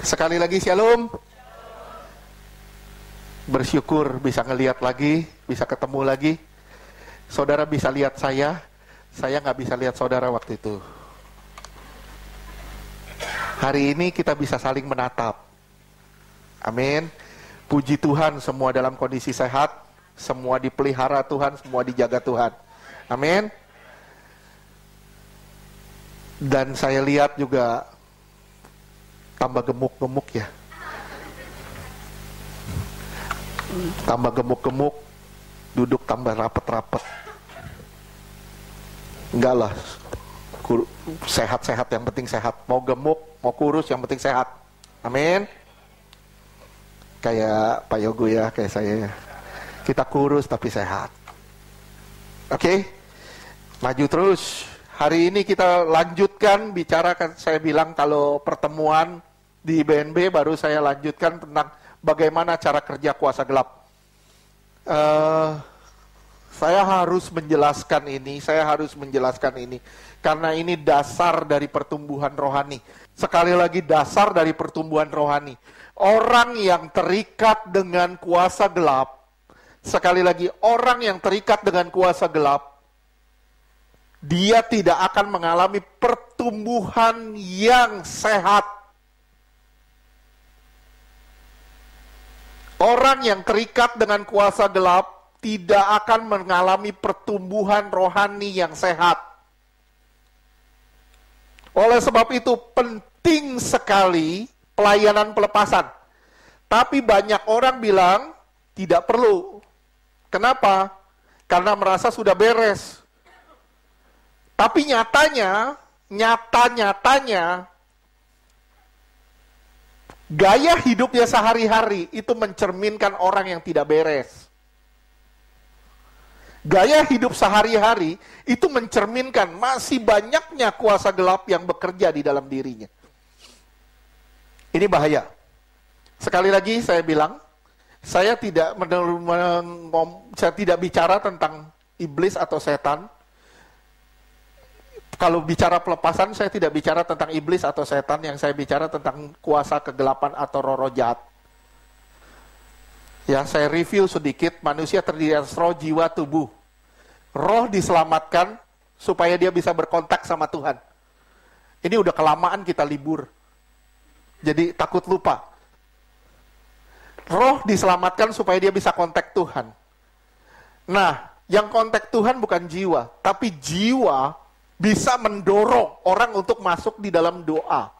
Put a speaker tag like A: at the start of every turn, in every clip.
A: Sekali lagi shalom. Bersyukur bisa ngelihat lagi, bisa ketemu lagi. Saudara bisa lihat saya nggak bisa lihat saudara waktu itu. Hari ini kita bisa saling menatap. Amin. Puji Tuhan, semua dalam kondisi sehat, semua dipelihara Tuhan, semua dijaga Tuhan. Amin. Dan saya lihat juga tambah gemuk-gemuk ya. Tambah gemuk-gemuk, duduk tambah rapet-rapet. Enggak lah, sehat-sehat, yang penting sehat. Mau gemuk, mau kurus, yang penting sehat. Amin. Kayak Pak Yogo ya, kayak saya ya. Kita kurus tapi sehat. Oke, maju terus. Hari ini kita lanjutkan bicara, kan saya bilang kalau pertemuan di BNB baru saya lanjutkan tentang bagaimana cara kerja kuasa gelap. Saya harus menjelaskan ini, karena ini dasar dari pertumbuhan rohani. Sekali lagi, dasar dari pertumbuhan rohani. Orang yang terikat dengan kuasa gelap, sekali lagi, orang yang terikat dengan kuasa gelap, dia tidak akan mengalami pertumbuhan yang sehat. Orang yang terikat dengan kuasa gelap tidak akan mengalami pertumbuhan rohani yang sehat. Oleh sebab itu penting sekali pelayanan pelepasan. Tapi banyak orang bilang tidak perlu. Kenapa? Karena merasa sudah beres. Tapi nyatanya gaya hidupnya sehari-hari itu mencerminkan orang yang tidak beres. Gaya hidup sehari-hari itu mencerminkan masih banyaknya kuasa gelap yang bekerja di dalam dirinya. Ini bahaya. Sekali lagi saya bilang, saya tidak bicara tentang iblis atau setan. Kalau bicara pelepasan, saya tidak bicara tentang iblis atau setan, yang saya bicara tentang kuasa kegelapan atau roh jahat. Ya, saya review sedikit, manusia terdiri atas roh, jiwa, tubuh. Roh diselamatkan supaya dia bisa berkontak sama Tuhan. Ini udah kelamaan kita libur. Jadi takut lupa. Roh diselamatkan supaya dia bisa kontak Tuhan. Nah, yang kontak Tuhan bukan jiwa, tapi jiwa bisa mendorong orang untuk masuk di dalam doa.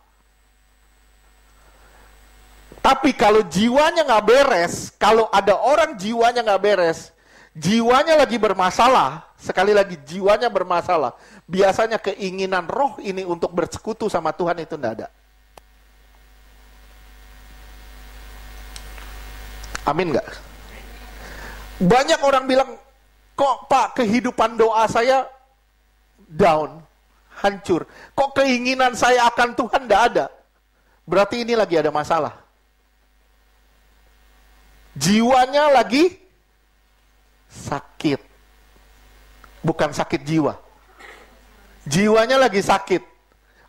A: Tapi kalau jiwanya nggak beres, kalau ada orang jiwanya nggak beres, jiwanya lagi bermasalah, sekali lagi jiwanya bermasalah, biasanya keinginan roh ini untuk bersekutu sama Tuhan itu nggak ada. Amin nggak? Banyak orang bilang, kok Pak kehidupan doa saya down, hancur. Kok keinginan saya akan Tuhan tidak ada? Berarti ini lagi ada masalah. Jiwanya lagi sakit. Bukan sakit jiwa. Jiwanya lagi sakit.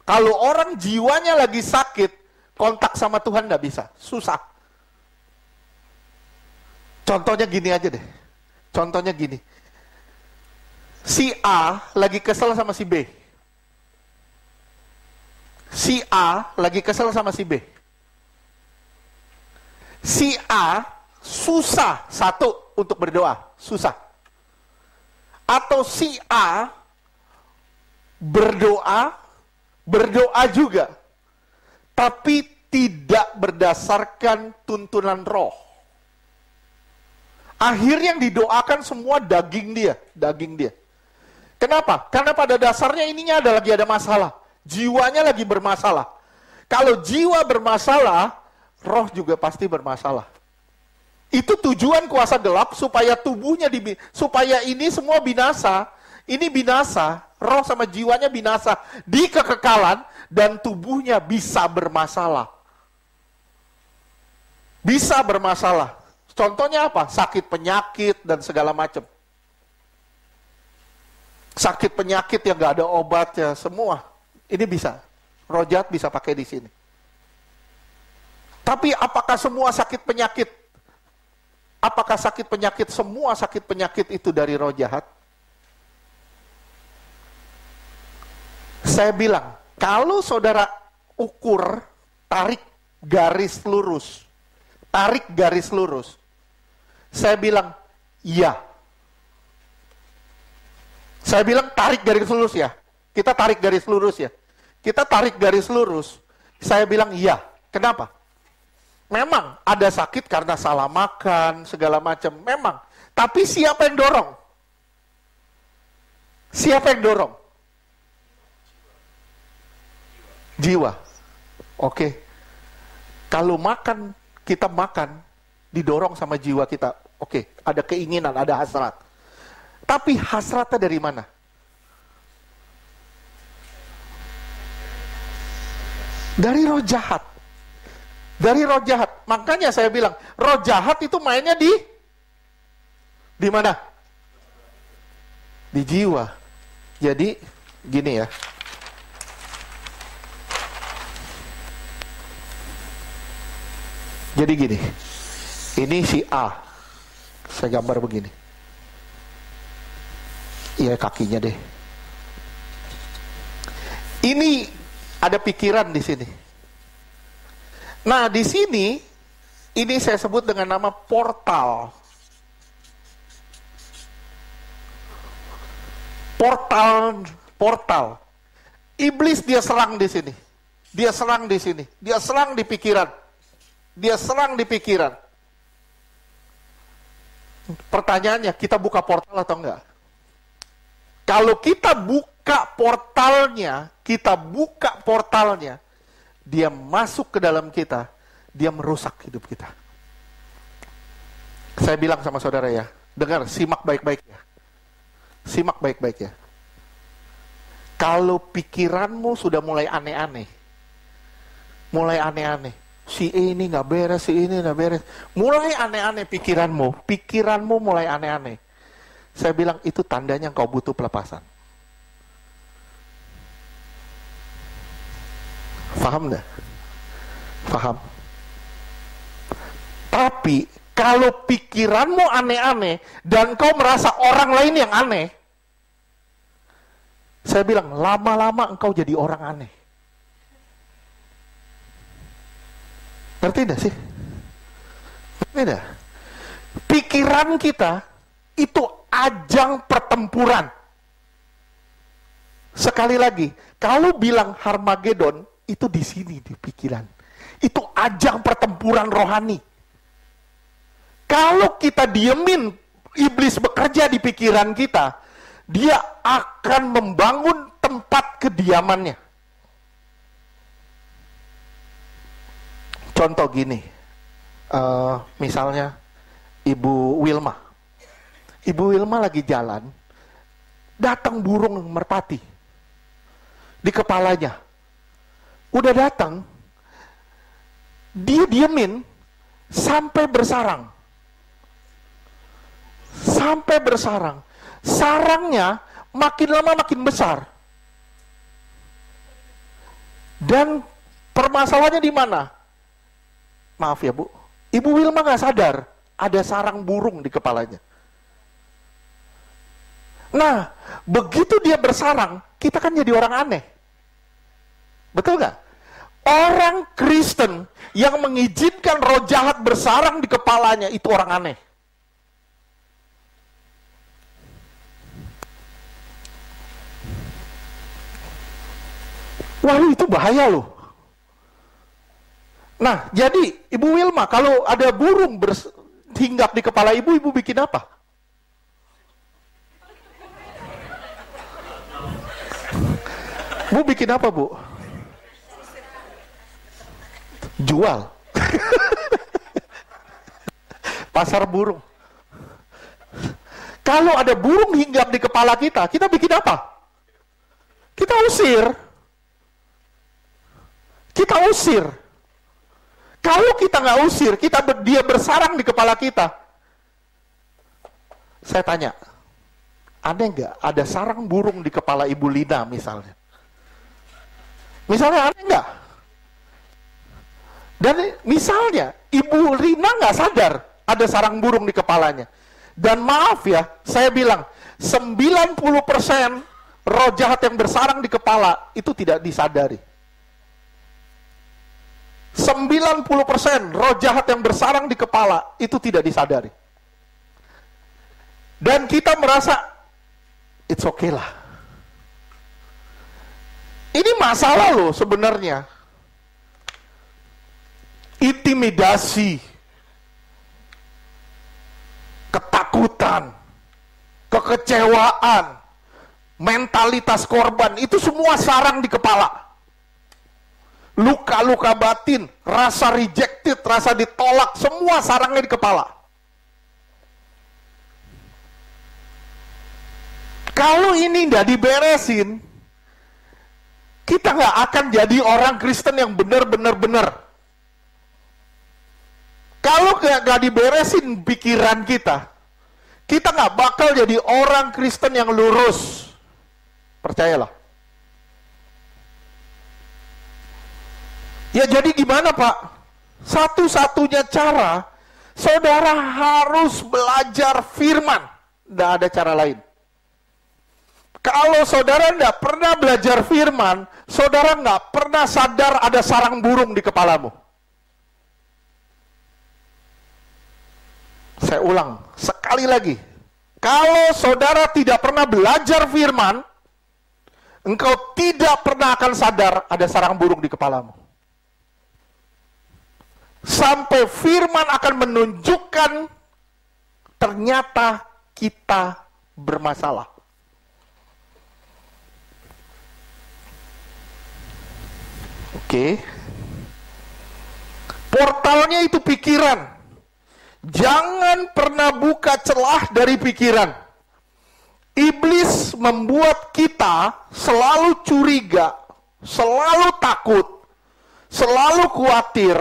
A: Kalau orang jiwanya lagi sakit, kontak sama Tuhan tidak bisa. Susah. Contohnya gini aja deh. Contohnya gini. Si A lagi kesel sama si B. Si A lagi kesel sama si B. Si A susah satu untuk berdoa, susah. Atau si A berdoa juga, tapi tidak berdasarkan tuntunan roh. Akhirnya yang didoakan semua daging dia. Kenapa? Karena pada dasarnya ininya lagi ada masalah. Jiwanya lagi bermasalah. Kalau jiwa bermasalah, roh juga pasti bermasalah. Itu tujuan kuasa gelap supaya tubuhnya supaya ini semua binasa. Ini binasa, roh sama jiwanya binasa di kekekalan dan tubuhnya bisa bermasalah. Bisa bermasalah. Contohnya apa? Sakit penyakit dan segala macam. Sakit penyakit yang nggak ada obatnya, semua. Ini bisa. Roh jahat bisa pakai di sini. Tapi apakah semua sakit penyakit? Apakah sakit penyakit, semua sakit penyakit itu dari roh jahat? Saya bilang, kalau saudara ukur, tarik garis lurus. Tarik garis lurus. Saya bilang, iya. Saya bilang tarik garis lurus ya. Kita tarik garis lurus ya. Kita tarik garis lurus. Saya bilang iya. Kenapa? Memang ada sakit karena salah makan, segala macam. Memang. Tapi siapa yang dorong? Siapa yang dorong? Jiwa. Oke. Kalau makan, kita makan, didorong sama jiwa kita. Oke, ada keinginan, ada hasrat. Tapi hasratnya dari mana? Dari roh jahat. Dari roh jahat. Makanya saya bilang, roh jahat itu mainnya di mana? Di jiwa. Jadi, gini ya. Jadi gini. Ini si A. Saya gambar begini. Iya, kakinya deh. Ini ada pikiran di sini. Nah, di sini ini saya sebut dengan nama portal. Portal. Iblis dia serang di sini. Dia serang di sini. Dia serang di pikiran. Dia serang di pikiran. Pertanyaannya, kita buka portal atau enggak? Kalau kita buka portalnya, dia masuk ke dalam kita, dia merusak hidup kita. Saya bilang sama saudara ya, dengar, simak baik-baik ya. Simak baik-baik ya. Kalau pikiranmu sudah mulai aneh-aneh, si ini nggak beres, si ini nggak beres, mulai aneh-aneh pikiranmu mulai aneh-aneh. Saya bilang itu tandanya engkau butuh pelepasan. Paham nggak? Paham. Tapi kalau pikiranmu aneh-aneh dan kau merasa orang lain yang aneh, saya bilang lama-lama engkau jadi orang aneh. Ngerti nggak sih? Ngerti nggak? Pikiran kita itu ajang pertempuran. Sekali lagi, kalau bilang Harmagedon, itu di sini di pikiran. Itu ajang pertempuran rohani. Kalau kita diemin iblis bekerja di pikiran kita, dia akan membangun tempat kediamannya. Contoh gini, misalnya Ibu Wilma. Ibu Wilma lagi jalan, datang burung merpati di kepalanya. Udah datang, dia diemin sampai bersarang. Sarangnya makin lama makin besar. Dan permasalahannya di mana? Maaf ya Bu, Ibu Wilma nggak sadar ada sarang burung di kepalanya. Nah, begitu dia bersarang, kita kan jadi orang aneh. Betul nggak? Orang Kristen yang mengizinkan roh jahat bersarang di kepalanya, itu orang aneh. Wah, itu bahaya loh. Nah, jadi Ibu Wilma, kalau ada burung hinggap di kepala ibu bikin apa? Bu bikin apa, Bu? Jual. Pasar burung. Kalau ada burung hinggap di kepala kita bikin apa? Kita usir. Kalau kita nggak usir, dia bersarang di kepala kita. Saya tanya, ada nggak ada sarang burung di kepala Ibu Lina misalnya? Misalnya ada nggak? Dan misalnya, Ibu Rina nggak sadar ada sarang burung di kepalanya. Dan maaf ya, saya bilang, 90% roh jahat yang bersarang di kepala itu tidak disadari. 90% roh jahat yang bersarang di kepala itu tidak disadari. Dan kita merasa, it's okay lah. Ini masalah loh sebenarnya. Intimidasi, ketakutan, kekecewaan, mentalitas korban, itu semua sarang di kepala. Luka-luka batin, rasa rejected, rasa ditolak, semua sarangnya di kepala. Kalau ini tidak diberesin, kita nggak akan jadi orang Kristen yang benar-benar. Kalau nggak diberesin pikiran kita nggak bakal jadi orang Kristen yang lurus. Percayalah. Ya jadi gimana Pak? Satu-satunya cara, saudara harus belajar firman. Nggak ada cara lain. Kalau saudara nggak pernah belajar firman, saudara nggak pernah sadar ada sarang burung di kepalamu. Saya ulang sekali lagi. Kalau saudara tidak pernah belajar firman, engkau tidak pernah akan sadar ada sarang burung di kepalamu. Sampai firman akan menunjukkan ternyata kita bermasalah. Oke. Portalnya itu pikiran. Jangan pernah buka celah dari pikiran. Iblis membuat kita selalu curiga, selalu takut, selalu khawatir,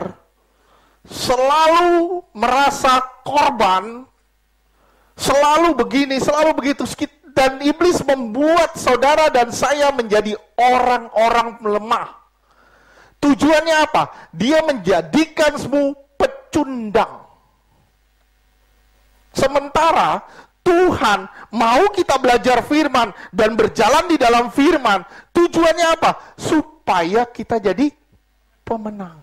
A: selalu merasa korban, selalu begini, selalu begitu. Dan iblis membuat saudara dan saya menjadi orang-orang lemah. Tujuannya apa? Dia menjadikanmu pecundang. Sementara Tuhan mau kita belajar firman dan berjalan di dalam firman. Tujuannya apa? Supaya kita jadi pemenang.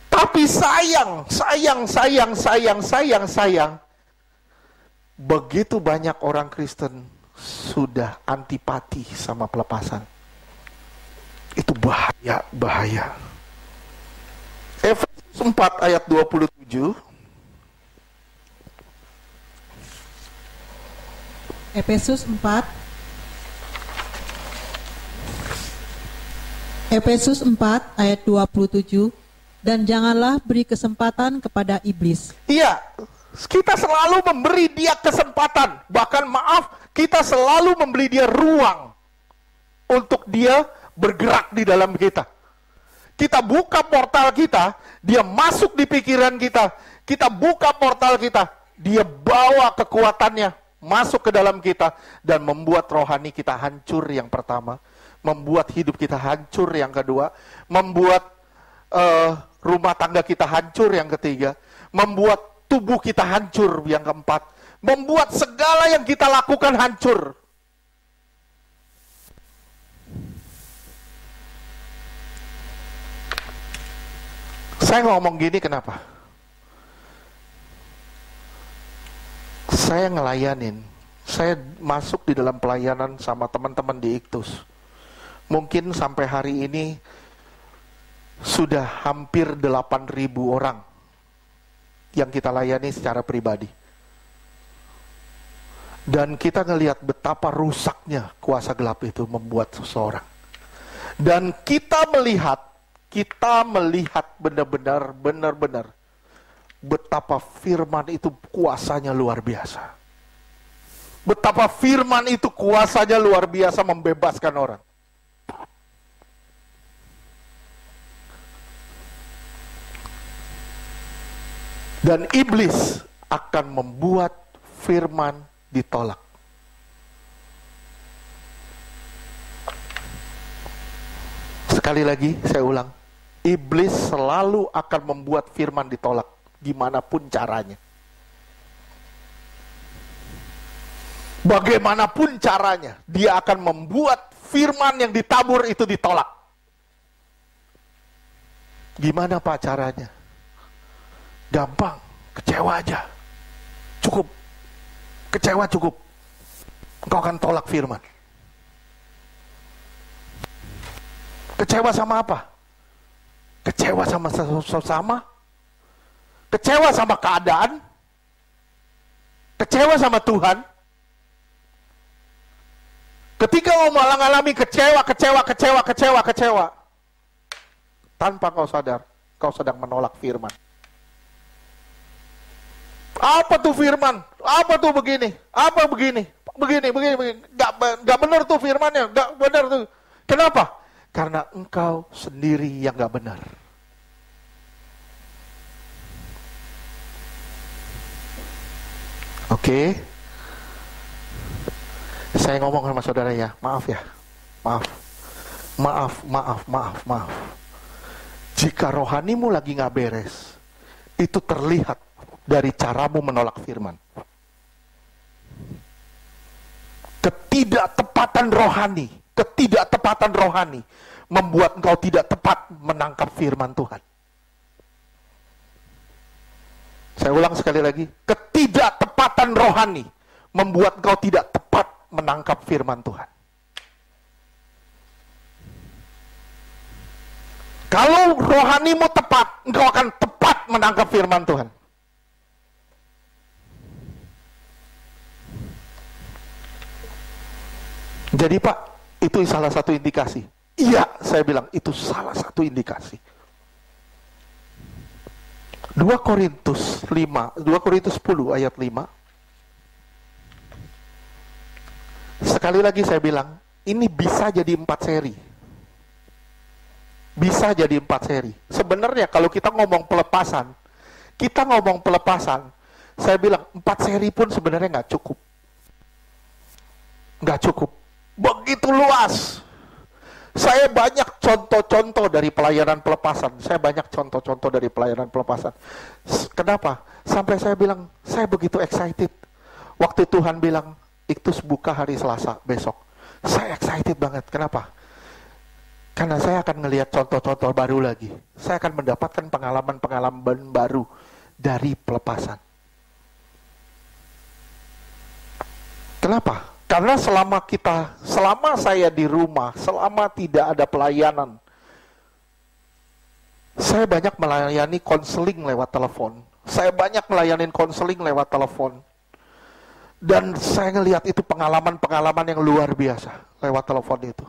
A: Tapi sayang, begitu banyak orang Kristen sudah antipati sama pelepasan. Itu bahaya. Efesus 4 ayat 27.
B: Efesus 4 ayat 27. Dan janganlah beri kesempatan kepada iblis.
A: Iya, kita selalu memberi dia kesempatan. Bahkan kita selalu memberi dia ruang untuk dia bergerak di dalam kita. Kita buka portal kita, dia masuk di pikiran kita. Kita buka portal kita, dia bawa kekuatannya masuk ke dalam kita dan membuat rohani kita hancur yang pertama, membuat hidup kita hancur yang kedua, membuat rumah tangga kita hancur yang ketiga, membuat tubuh kita hancur yang keempat, membuat segala yang kita lakukan hancur. Saya ngomong gini kenapa? Saya ngelayanin, saya masuk di dalam pelayanan sama teman-teman di Iktus. Mungkin sampai hari ini sudah hampir 8.000 orang yang kita layani secara pribadi. Dan kita ngelihat betapa rusaknya kuasa gelap itu membuat seseorang. Dan kita melihat benar-benar betapa firman itu kuasanya luar biasa. Betapa firman itu kuasanya luar biasa membebaskan orang. Dan iblis akan membuat firman ditolak. Sekali lagi saya ulang, Iblis selalu akan membuat firman ditolak, gimana pun caranya. Bagaimanapun caranya, dia akan membuat firman yang ditabur itu ditolak. Gimana Pak caranya? Gampang, kecewa aja. Cukup. Kecewa cukup. Engkau akan tolak firman. Kecewa sama apa? Kecewa sama sesama? Kecewa sama keadaan? Kecewa sama Tuhan? Ketika kau malah mengalami kecewa, tanpa kau sadar, kau sedang menolak firman. Apa tuh firman? Apa tuh begini? Apa begini? Begini. Gak benar tuh firmannya, gak benar tuh. Kenapa? Karena engkau sendiri yang gak benar. Oke. Saya ngomong sama saudara ya, maaf. Jika rohanimu lagi gak beres, itu terlihat dari caramu menolak firman. Ketidaktepatan rohani membuat engkau tidak tepat menangkap firman Tuhan. Saya ulang sekali lagi, ketidaktepatan rohani membuat engkau tidak tepat menangkap firman Tuhan. Kalau rohanimu tepat, engkau akan tepat menangkap firman Tuhan. Jadi Pak, itu salah satu indikasi. Iya, saya bilang itu salah satu indikasi. 2 Korintus 10 ayat 5. Sekali lagi saya bilang, ini bisa jadi 4 seri. Bisa jadi 4 seri. Sebenarnya kalau kita ngomong pelepasan, saya bilang 4 seri pun sebenarnya nggak cukup. Nggak cukup. Begitu luas. Saya banyak contoh-contoh dari pelayanan pelepasan. Kenapa? Sampai saya bilang, saya begitu excited. Waktu Tuhan bilang, Iktus buka hari Selasa besok. Saya excited banget. Kenapa? Karena saya akan melihat contoh-contoh baru lagi. Saya akan mendapatkan pengalaman-pengalaman baru dari pelepasan. Kenapa? Karena selama saya di rumah, selama tidak ada pelayanan, saya banyak melayani konseling lewat telepon. Dan saya ngelihat itu pengalaman-pengalaman yang luar biasa lewat telepon itu.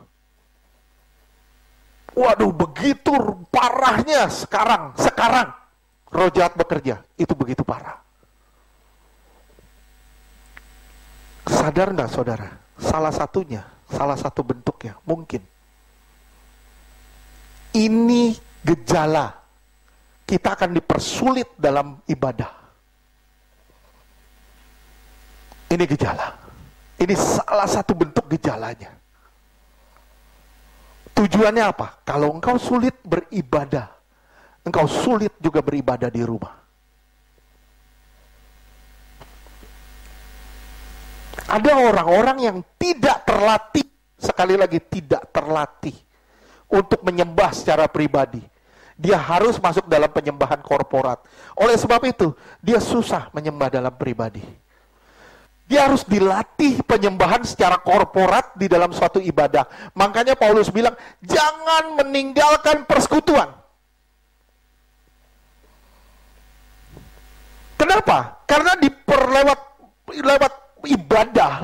A: Waduh, begitu parahnya sekarang roh jahat bekerja, itu begitu parah. Sadar nggak saudara? Salah satu bentuknya mungkin ini gejala kita akan dipersulit dalam ibadah. Ini gejala. Ini salah satu bentuk gejalanya. Tujuannya apa? Kalau engkau sulit beribadah, engkau sulit juga beribadah di rumah. Ada orang-orang yang tidak terlatih, sekali lagi tidak terlatih untuk menyembah secara pribadi. Dia harus masuk dalam penyembahan korporat. Oleh sebab itu, dia susah menyembah dalam pribadi. Dia harus dilatih penyembahan secara korporat di dalam suatu ibadah. Makanya Paulus bilang, jangan meninggalkan persekutuan. Kenapa? Karena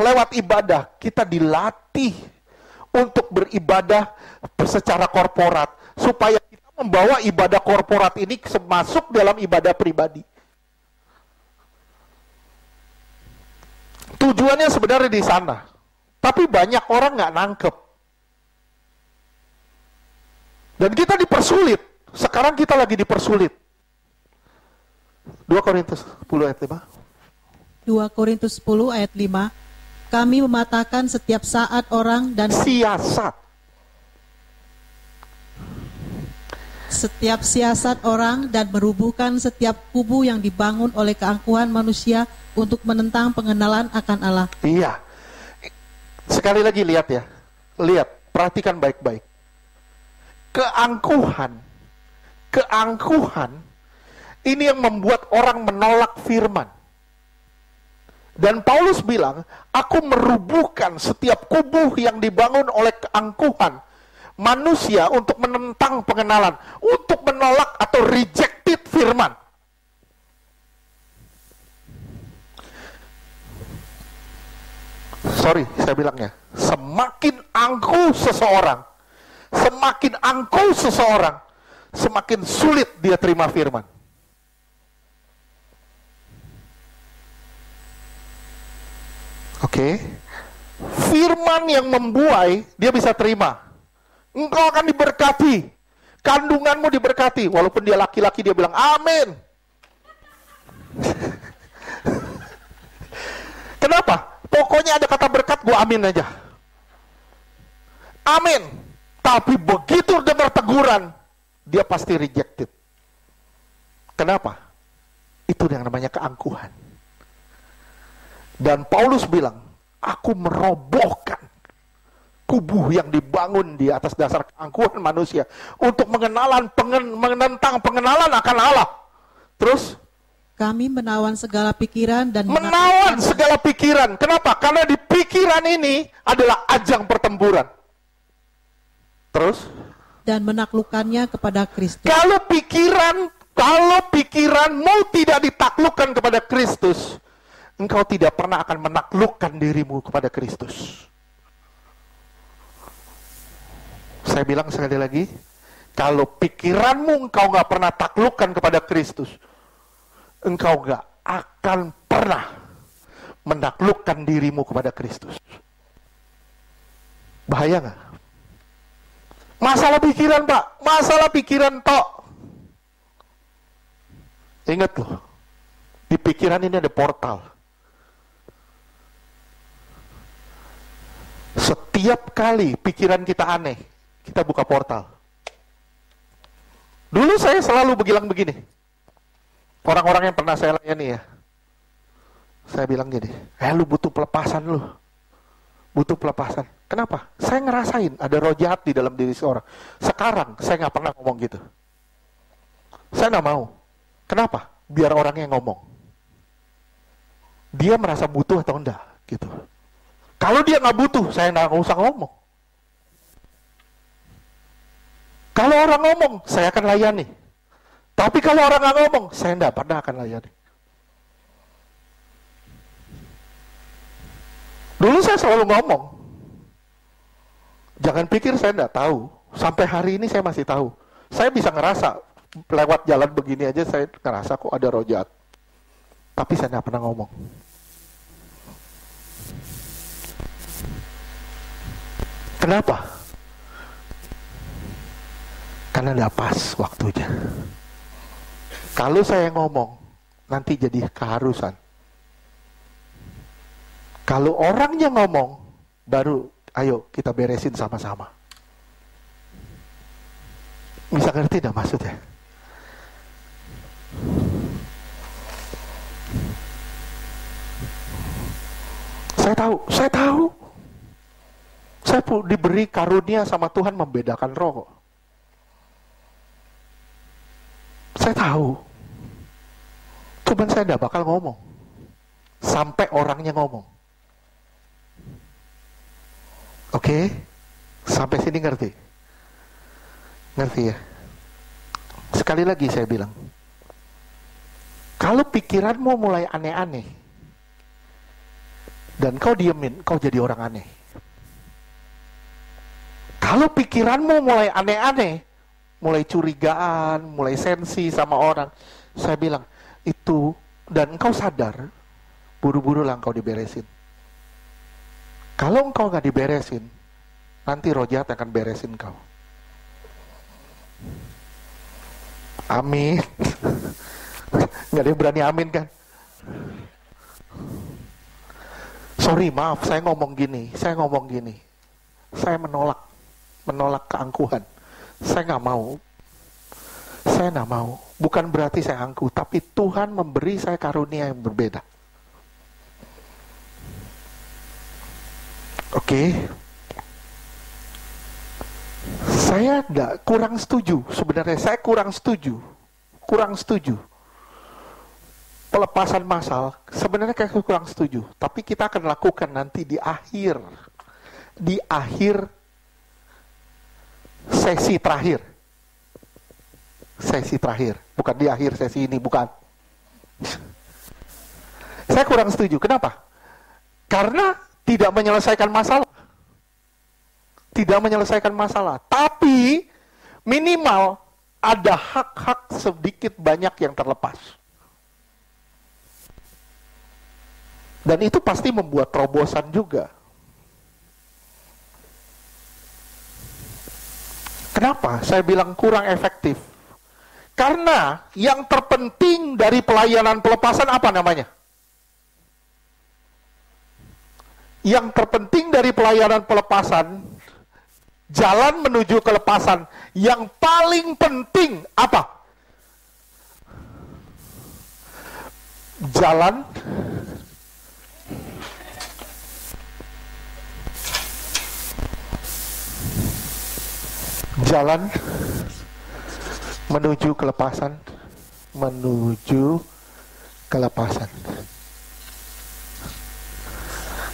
A: lewat ibadah kita dilatih untuk beribadah secara korporat supaya kita membawa ibadah korporat ini masuk dalam ibadah pribadi. Tujuannya sebenarnya di sana, tapi banyak orang nggak nangkep. Dan kita dipersulit. Sekarang kita lagi dipersulit. 2 Korintus 10 ayat 5.
B: 2 Korintus 10 ayat 5, kami mematahkan setiap setiap siasat orang dan merubuhkan setiap kubu yang dibangun oleh keangkuhan manusia untuk menentang pengenalan akan Allah.
A: Iya. Sekali lagi lihat ya. Lihat, perhatikan baik-baik. Keangkuhan ini yang membuat orang menolak firman. Dan Paulus bilang, aku merubuhkan setiap kubu yang dibangun oleh keangkuhan manusia untuk menentang pengenalan, untuk menolak atau rejected firman. Sorry, saya bilangnya, semakin angkuh seseorang, semakin sulit dia terima firman. Oke. Firman yang membuai, dia bisa terima. Engkau akan diberkati, kandunganmu diberkati. Walaupun dia laki-laki, dia bilang amin. Kenapa? Pokoknya ada kata berkat, gue amin aja. Amin. Tapi begitu dengar teguran, dia pasti rejected. Kenapa? Itu yang namanya keangkuhan. Dan Paulus bilang, aku merobohkan kubu yang dibangun di atas dasar keangkuhan manusia untuk menentang pengenalan akan Allah. Terus?
B: Kami menawan segala pikiran dan
A: menawan segala pikiran. Kenapa? Karena di pikiran ini adalah ajang pertempuran. Terus?
B: Dan menaklukkannya kepada Kristus.
A: Kalau pikiranmu tidak ditaklukkan kepada Kristus, engkau tidak pernah akan menaklukkan dirimu kepada Kristus. Saya bilang sekali lagi, kalau pikiranmu engkau gak pernah taklukkan kepada Kristus, engkau gak akan pernah menaklukkan dirimu kepada Kristus. Bahaya gak? Masalah pikiran, Pak. Masalah pikiran tok. Ingat loh, di pikiran ini ada portal. Setiap kali pikiran kita aneh, kita buka portal. Dulu saya selalu bilang begini, orang-orang yang pernah saya layani ya, saya bilang gini, lu butuh pelepasan lu, butuh pelepasan. Kenapa? Saya ngerasain ada roh jahat di dalam diri seorang. Sekarang saya nggak pernah ngomong gitu. Saya nggak mau. Kenapa? Biar orangnya ngomong. Dia merasa butuh atau enggak gitu. Kalau dia nggak butuh, saya nggak usah ngomong. Kalau orang ngomong, saya akan layani. Tapi kalau orang nggak ngomong, saya nggak pernah akan layani. Dulu saya selalu ngomong. Jangan pikir saya nggak tahu. Sampai hari ini saya masih tahu. Saya bisa ngerasa, lewat jalan begini aja saya ngerasa kok ada roh jahat. Tapi saya nggak pernah ngomong. Kenapa? Karena nggak pas waktunya. Kalau saya ngomong, nanti jadi keharusan. Kalau orangnya ngomong, baru ayo kita beresin sama-sama. Bisa ngerti enggak maksudnya? Saya tahu. Saya diberi karunia sama Tuhan membedakan roh. Saya tahu. Cuman saya enggak bakal ngomong. Sampai orangnya ngomong. Oke? Sampai sini ngerti? Ngerti ya? Sekali lagi saya bilang. Kalau pikiranmu mulai aneh-aneh, dan kau diemin, kau jadi orang aneh. Kalau pikiranmu mulai aneh-aneh, mulai curigaan, mulai sensi sama orang, saya bilang, itu, dan engkau sadar, buru-buru lah engkau diberesin. Kalau engkau gak diberesin, nanti roh jahat akan beresin kau. Amin. Gak ada yang berani amin kan? Sorry, maaf, saya ngomong gini. Saya menolak keangkuhan. Saya gak mau. Saya tidak mau. Bukan berarti saya angkuh, tapi Tuhan memberi saya karunia yang berbeda. Oke. Saya kurang setuju. Sebenarnya saya kurang setuju. Pelepasan massal, sebenarnya saya kurang setuju. Tapi kita akan lakukan nanti di akhir sesi terakhir. Bukan di akhir sesi ini, bukan. Saya kurang setuju. Kenapa? Karena tidak menyelesaikan masalah. Tapi minimal ada hak-hak sedikit banyak yang terlepas. Dan itu pasti membuat terobosan juga. Kenapa saya bilang kurang efektif? Karena yang terpenting dari pelayanan pelepasan apa namanya? Yang terpenting dari pelayanan pelepasan, jalan menuju kelepasan, yang paling penting apa? Jalan menuju kelepasan.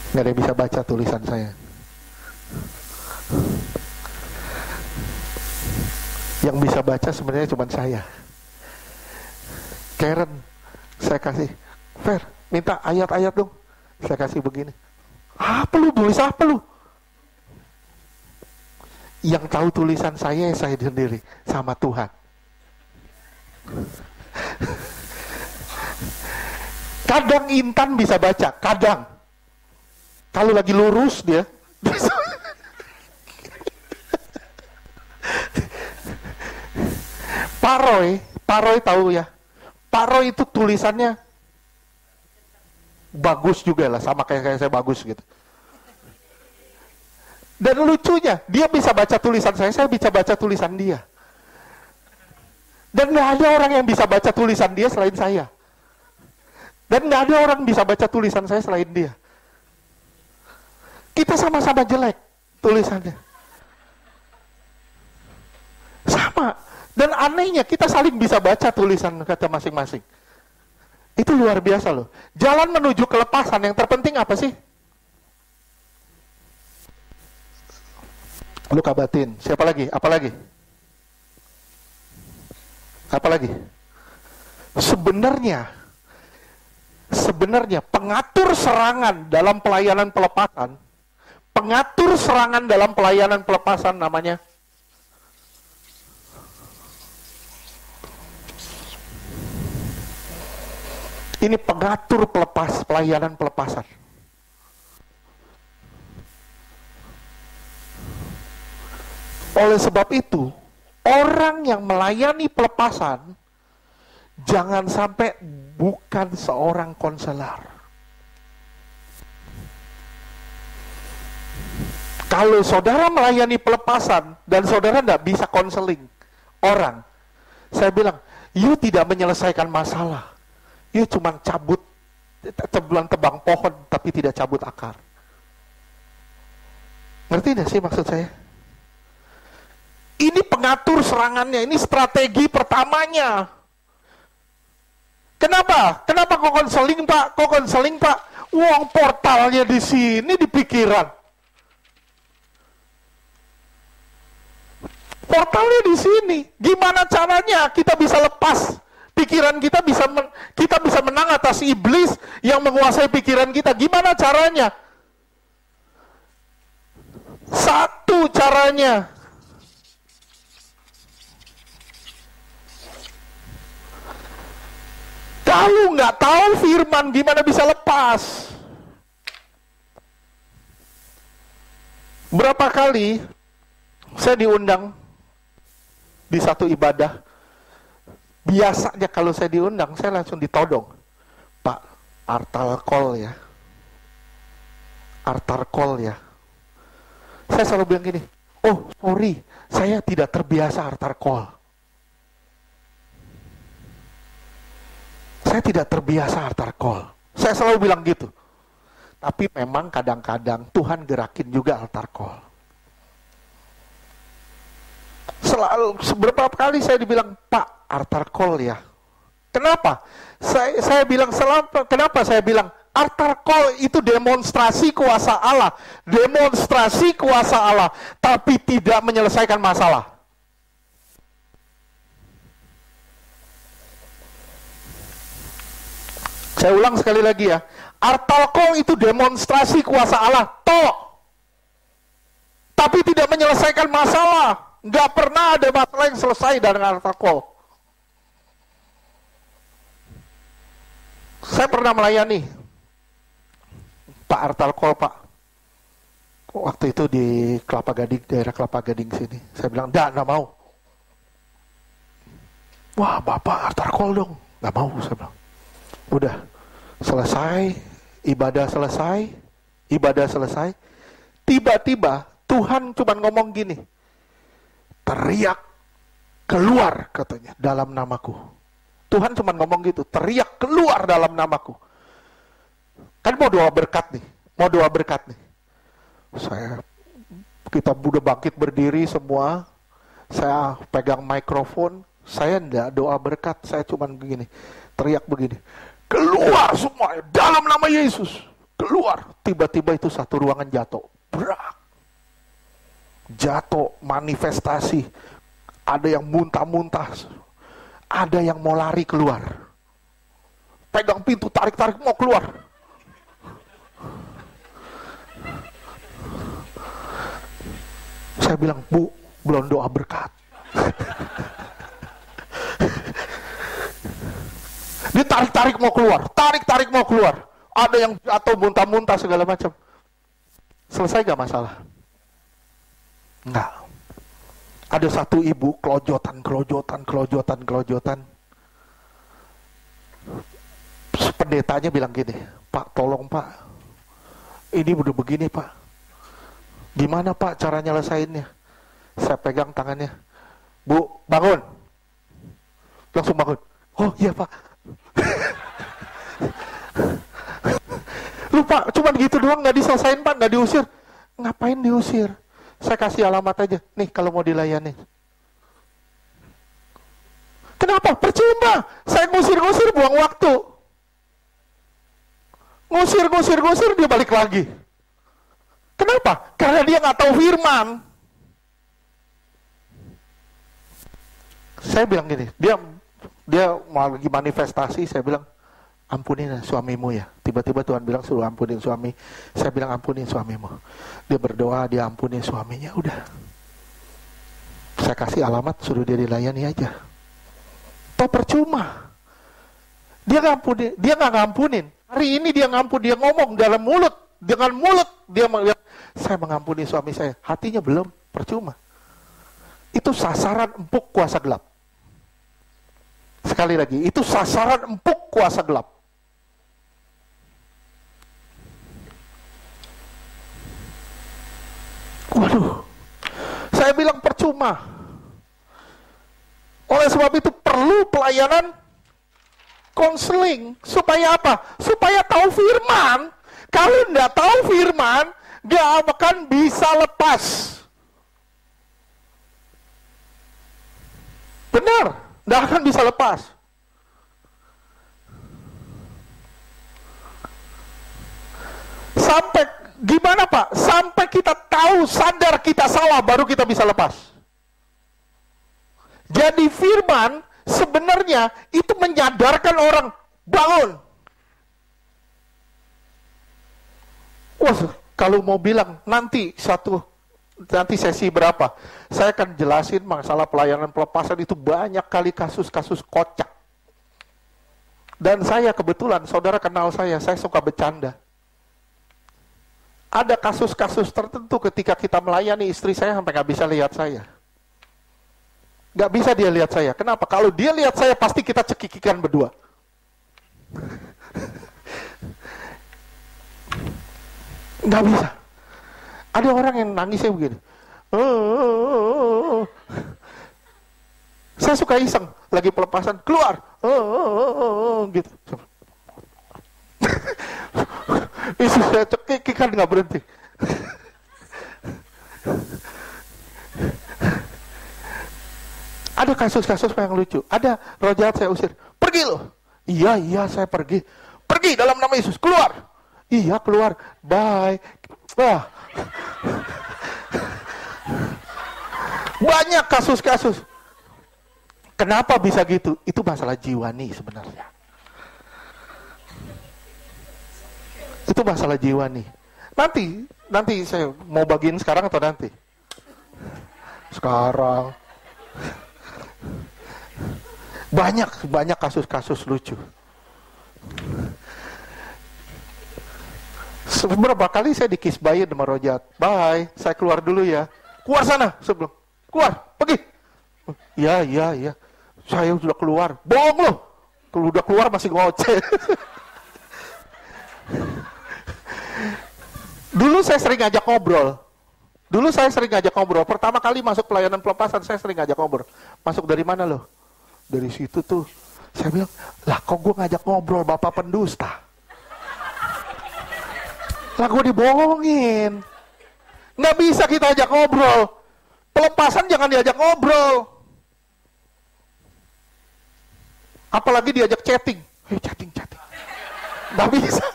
A: Nggak ada yang bisa baca tulisan saya. Yang bisa baca sebenarnya cuma saya. Karen, saya kasih, Fer, minta ayat-ayat dong. Saya kasih begini. Apa lu, tulis apa lu? Yang tahu tulisan saya sendiri, sama Tuhan. Kadang Intan bisa baca, kadang. Kalau lagi lurus dia. Paroy tahu ya. Paroy itu tulisannya bagus juga lah, sama kayak saya bagus gitu. Dan lucunya, dia bisa baca tulisan saya bisa baca tulisan dia. Dan nggak ada orang yang bisa baca tulisan dia selain saya. Dan nggak ada orang bisa baca tulisan saya selain dia. Kita sama-sama jelek tulisannya. Sama. Dan anehnya kita saling bisa baca tulisan kata masing-masing. Itu luar biasa loh. Jalan menuju kelepasan yang terpenting apa sih? Luka batin. Siapa lagi? Apa lagi? Sebenarnya pengatur serangan dalam pelayanan pelepasan namanya ini pengatur pelayanan pelepasan. Oleh sebab itu, orang yang melayani pelepasan jangan sampai bukan seorang konselor. Kalau saudara melayani pelepasan dan saudara tidak bisa konseling orang, saya bilang, you tidak menyelesaikan masalah. You cuma tebang pohon tapi tidak cabut akar. Ngerti tidak sih maksud saya? Ini pengatur serangannya, ini strategi pertamanya. Kenapa? Kenapa kok konseling Pak? Uang portalnya di sini di pikiran. Portalnya di sini. Gimana caranya kita bisa lepas pikiran kita bisa menang atas iblis yang menguasai pikiran kita? Gimana caranya? Satu caranya. Kalau nggak tahu firman, gimana bisa lepas? Berapa kali saya diundang di satu ibadah, biasanya kalau saya diundang, saya langsung ditodong. Pak, altar call ya. Saya selalu bilang gini, oh sorry, saya tidak terbiasa altar call. Saya tidak terbiasa altar call. Saya selalu bilang gitu. Tapi memang kadang-kadang Tuhan gerakin juga altar call. Selalu, beberapa kali saya dibilang, Pak, altar call ya. Kenapa? Saya bilang, kenapa saya bilang, altar call itu demonstrasi kuasa Allah. Demonstrasi kuasa Allah, tapi tidak menyelesaikan masalah. Saya ulang sekali lagi ya. Altar call itu demonstrasi kuasa Allah, tapi tidak menyelesaikan masalah. Nggak pernah ada masalah yang selesai dengan altar call. Saya pernah melayani Pak altar call, Pak. Waktu itu di Kelapa Gading, daerah Kelapa Gading sini. Saya bilang, nggak mau. Wah, Bapak altar call dong. Nggak mau, saya bilang. Udah, selesai, ibadah selesai. Tiba-tiba Tuhan cuma ngomong gini, teriak keluar katanya dalam namaku. Tuhan cuma ngomong gitu, teriak keluar dalam namaku. Kan mau doa berkat nih. Kita udah bangkit berdiri semua. Saya pegang mikrofon, saya enggak doa berkat, saya cuma begini, teriak begini. Keluar semua dalam nama Yesus. Keluar. Tiba-tiba itu satu ruangan jatuh. Brak. Jatuh, manifestasi. Ada yang muntah-muntah. Ada yang mau lari keluar. Pegang pintu, tarik-tarik mau keluar. Saya bilang, Bu, belum doa berkat. Dia tarik-tarik mau keluar. Ada yang jatuh muntah-muntah segala macam. Selesai gak masalah? Enggak. Ada satu ibu kelojotan. Pendetanya bilang gini, Pak, tolong Pak, ini udah begini Pak. Gimana Pak cara nyelesainnya? Saya pegang tangannya. Bu, bangun. Langsung bangun. Oh iya Pak. Lu Pak, cuman gitu doang, gak diselesain Pak, gak diusir. Ngapain diusir? Saya kasih alamat aja. Nih kalau mau dilayani. Kenapa? Percuma. Saya ngusir-ngusir buang waktu. Ngusir dia balik lagi. Kenapa? Karena dia gak tahu firman. Saya bilang gini, dia mau lagi manifestasi, saya bilang, ampunin suamimu ya. Tiba-tiba Tuhan bilang suruh ampunin suami. Saya bilang ampunin suamimu. Dia berdoa, dia ampunin suaminya, udah. Saya kasih alamat, suruh dia dilayani aja. Toh percuma. Dia nggak ngampunin. Hari ini dia ngampun, dia ngomong dalam mulut, dengan mulut dia saya mengampuni suami saya. Hatinya belum, percuma. Itu sasaran empuk kuasa gelap. Sekali lagi, itu sasaran empuk kuasa gelap. Waduh, saya bilang percuma. Oleh sebab itu perlu pelayanan konseling. Supaya apa? Supaya tahu firman. Kalau nggak tahu firman, nggak akan bisa lepas. Benar, nggak akan bisa lepas. Sampai gimana Pak? Sampai kita tahu, sadar kita salah, baru kita bisa lepas. Jadi firman sebenarnya itu menyadarkan orang, bangun. Wah, kalau mau bilang nanti sesi berapa, saya akan jelasin masalah pelayanan pelepasan itu banyak kali kasus-kasus kocak. Dan saya kebetulan, saudara kenal saya suka bercanda. Ada kasus-kasus tertentu ketika kita melayani, istri saya sampai gak bisa lihat saya. Gak bisa dia lihat saya. Kenapa? Kalau dia lihat saya, pasti kita cekikikan berdua. Gak bisa. Ada orang yang nangisnya begini. Saya suka iseng, lagi pelepasan, keluar. Gitu. Istri saya cekik kan nggak berhenti. Ada kasus-kasus yang lucu. Ada roh jahat saya usir. Pergi loh. Iya saya pergi. Pergi dalam nama Yesus. Keluar. Iya keluar. Bye. Wah. Banyak kasus-kasus. Kenapa bisa gitu? Itu masalah jiwani sebenarnya. Itu masalah jiwani. Nanti saya mau bagiin sekarang atau nanti? Sekarang. Banyak kasus-kasus lucu. Beberapa kali saya dikisbahin sama roh jahat. Bye, saya keluar dulu ya. Keluar sana sebelum. Keluar, pergi. Iya. Saya sudah keluar. Bohong loh. Kalau udah keluar masih ngoceh. Dulu saya sering ngajak ngobrol. Pertama kali masuk pelayanan pelepasan, saya sering ngajak ngobrol. Masuk dari mana loh? Dari situ tuh. Saya bilang, lah kok gue ngajak ngobrol bapak pendusta? Lah gue dibohongin. Nggak bisa kita ajak ngobrol. Pelepasan jangan diajak ngobrol. Apalagi diajak chatting. Chatting. Nggak bisa.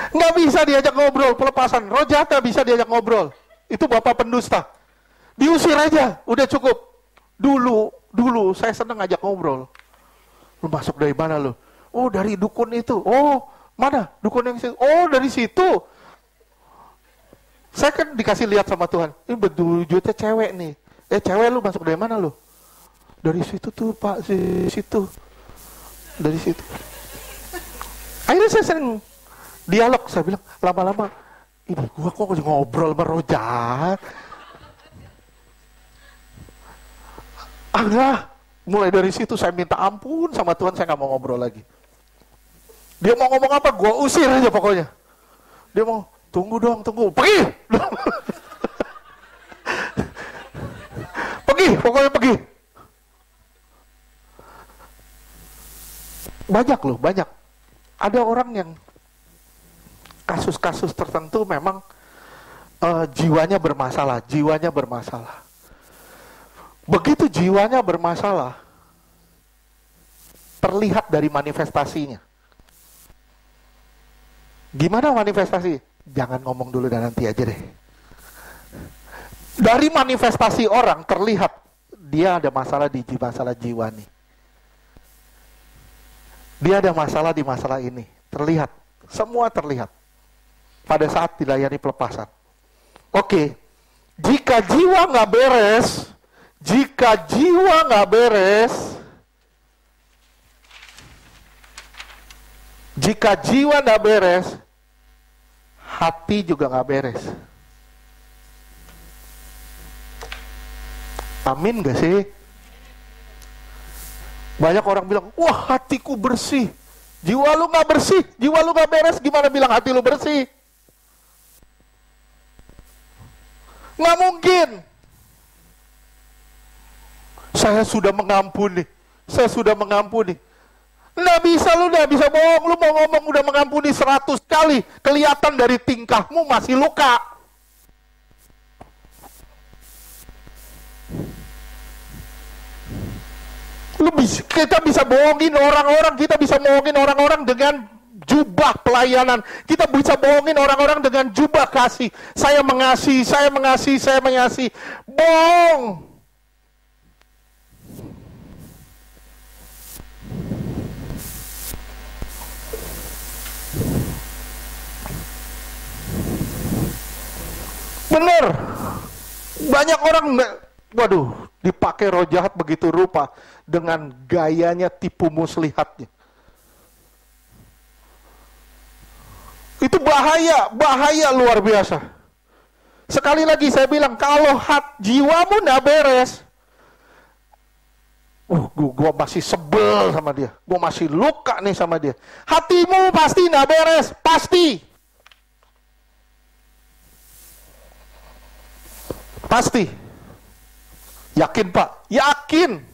A: Nggak bisa diajak ngobrol pelepasan. Roh jahat nggak bisa diajak ngobrol. Itu bapak pendusta. Diusir aja, udah cukup. Dulu saya senang ngajak ngobrol. Lu masuk dari mana lu? Oh dari dukun itu. Oh mana dukun yang situ? Oh dari situ. Saya kan dikasih lihat sama Tuhan. Ini wujudnya cewek nih. Cewek lu masuk dari mana lu? Dari situ tuh pak, situ. Dari situ. Akhirnya saya sering dialog, saya bilang, lama-lama, ini gua kok ngobrol sama roh jahat. Mulai dari situ saya minta ampun sama Tuhan, saya nggak mau ngobrol lagi. Dia mau ngomong apa, gua usir aja pokoknya. Dia mau, tunggu, pergi! Pokoknya pergi. Banyak. Ada orang yang kasus-kasus tertentu memang jiwanya bermasalah. Begitu jiwanya bermasalah, terlihat dari manifestasinya. Gimana manifestasi? Jangan ngomong dulu dan nanti aja deh. Dari manifestasi orang terlihat dia ada masalah di masalah jiwani. Dia ada masalah di masalah ini. Terlihat, semua terlihat. Pada saat dilayani pelepasan. Oke, jika jiwa nggak beres, hati juga nggak beres. Amin gak sih? Banyak orang bilang, wah hatiku bersih. Jiwa lu nggak bersih, jiwa lu nggak beres, gimana bilang hati lu bersih? Nggak mungkin. Saya sudah mengampuni. Nggak bisa, lu nggak bisa bohong. Lu mau ngomong udah mengampuni 100 kali, kelihatan dari tingkahmu masih luka. Kita bisa bohongin orang-orang dengan jubah pelayanan. Kita bisa bohongin orang-orang dengan jubah kasih. Saya mengasihi. Bohong. Bener. Banyak orang, dipakai roh jahat begitu rupa dengan gayanya tipu muslihatnya. Itu bahaya luar biasa. Sekali lagi saya bilang, kalau jiwamu nggak beres, gua masih sebel sama dia, gua masih luka nih sama dia. Hatimu pasti nggak beres, pasti. Yakin Pak? Yakin.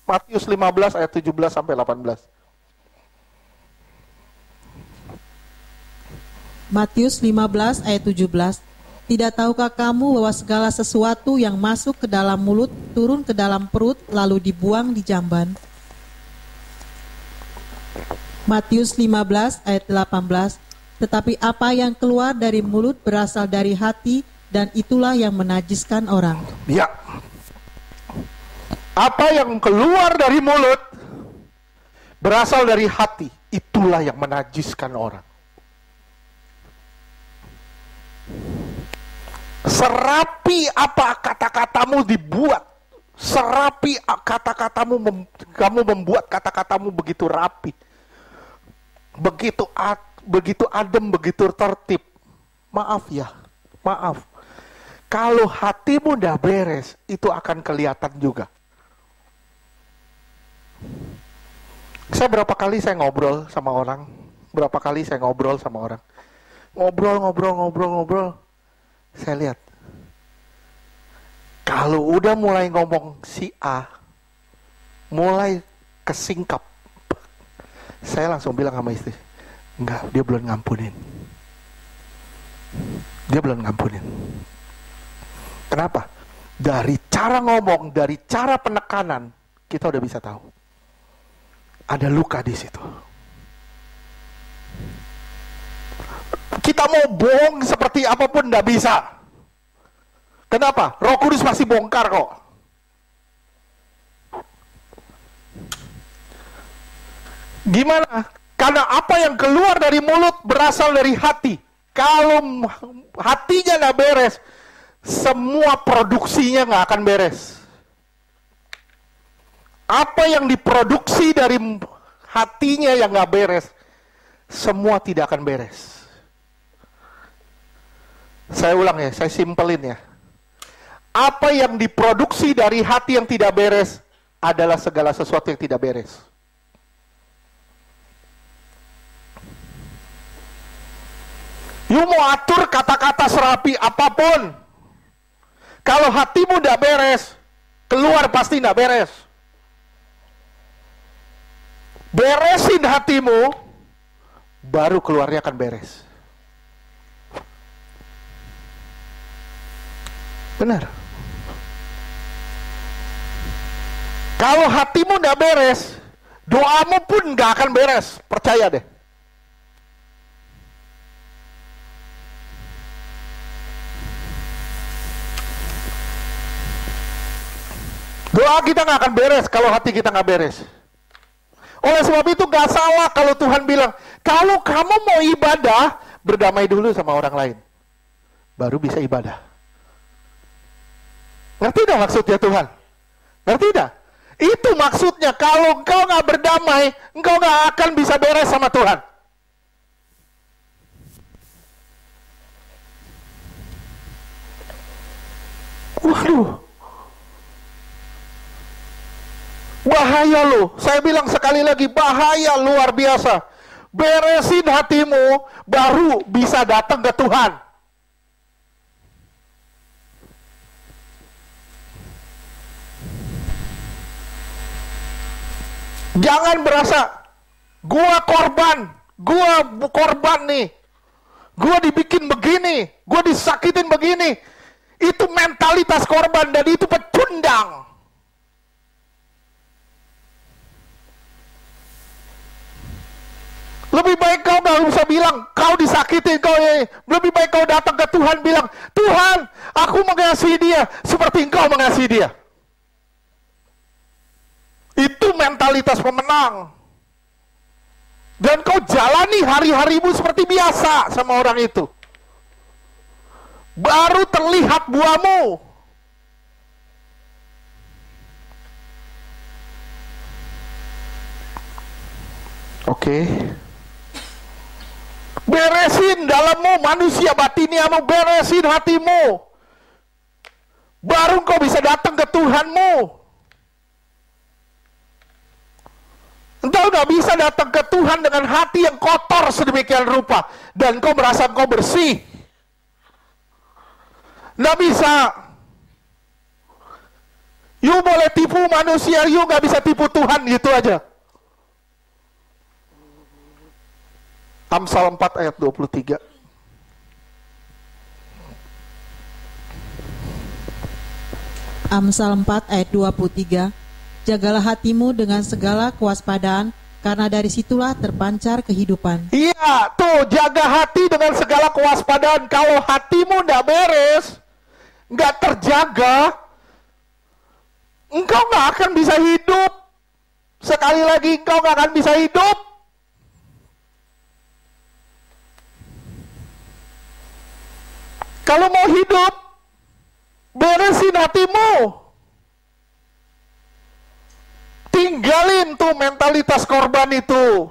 A: Matius 15 ayat 17 sampai 18.
B: Matius 15 ayat 17. Tidak tahukah kamu bahwa segala sesuatu yang masuk ke dalam mulut turun ke dalam perut lalu dibuang di jamban? Matius 15 ayat 18. Tetapi apa yang keluar dari mulut berasal dari hati, dan itulah yang menajiskan orang.
A: Ya. Apa yang keluar dari mulut berasal dari hati, itulah yang menajiskan orang. Serapi apa kata-katamu dibuat, serapi kata-katamu, kamu membuat kata-katamu begitu rapi, begitu adem, begitu tertib. Maaf ya, maaf. Kalau hatimu udah beres, itu akan kelihatan juga. Berapa kali saya ngobrol sama orang, ngobrol. Saya lihat, kalau udah mulai ngomong si A, mulai kesingkap, saya langsung bilang sama istri, enggak, dia belum ngampunin. Kenapa? Dari cara ngomong, dari cara penekanan, kita udah bisa tahu. Ada luka di situ. Kita mau bohong seperti apapun nggak bisa. Kenapa? Roh Kudus masih bongkar kok. Gimana? Karena apa yang keluar dari mulut berasal dari hati. Kalau hatinya nggak beres, semua produksinya nggak akan beres. Apa yang diproduksi dari hatinya yang nggak beres, semua tidak akan beres. Saya ulang ya, saya simpelin ya. Apa yang diproduksi dari hati yang tidak beres adalah segala sesuatu yang tidak beres. You mau atur kata-kata serapi apapun, kalau hatimu tidak beres, keluar pasti tidak beres. Beresin hatimu, baru keluarnya akan beres. Benar. Kalau hatimu tidak beres, doamu pun nggak akan beres. Percaya deh. Doa kita nggak akan beres kalau hati kita nggak beres. Oleh sebab itu nggak salah kalau Tuhan bilang, kalau kamu mau ibadah, berdamai dulu sama orang lain, baru bisa ibadah. Ngerti tidak maksudnya Tuhan? Ngerti tidak? Itu maksudnya, kalau engkau nggak berdamai, engkau nggak akan bisa beres sama Tuhan. Waduh, bahaya loh. Saya bilang sekali lagi, bahaya luar biasa. Beresin hatimu, baru bisa datang ke Tuhan. Jangan berasa, gua korban nih, gua dibikin begini, gua disakitin begini. Itu mentalitas korban dan itu pecundang. Lebih baik kau gak usah bilang, kau disakitin, lebih baik kau datang ke Tuhan bilang, Tuhan, aku mengasihi dia seperti engkau mengasihi dia. Itu mentalitas pemenang. Dan kau jalani hari-harimu seperti biasa sama orang itu. Baru terlihat buahmu. Oke. Beresin dalammu, manusia batiniamu, beresin hatimu. Baru kau bisa datang ke Tuhanmu. Engkau gak bisa datang ke Tuhan dengan hati yang kotor sedemikian rupa dan kau merasa kau bersih. Gak bisa. You boleh tipu manusia, you nggak bisa tipu Tuhan, gitu aja. Amsal 4 ayat 23.
B: Amsal 4 ayat 23. Jagalah hatimu dengan segala kewaspadaan, karena dari situlah terpancar kehidupan.
A: Iya, tuh, jaga hati dengan segala kewaspadaan. Kalau hatimu nggak beres, nggak terjaga, engkau nggak akan bisa hidup. Sekali lagi, engkau nggak akan bisa hidup. Kalau mau hidup, beresin hatimu. Tinggalin tuh mentalitas korban itu.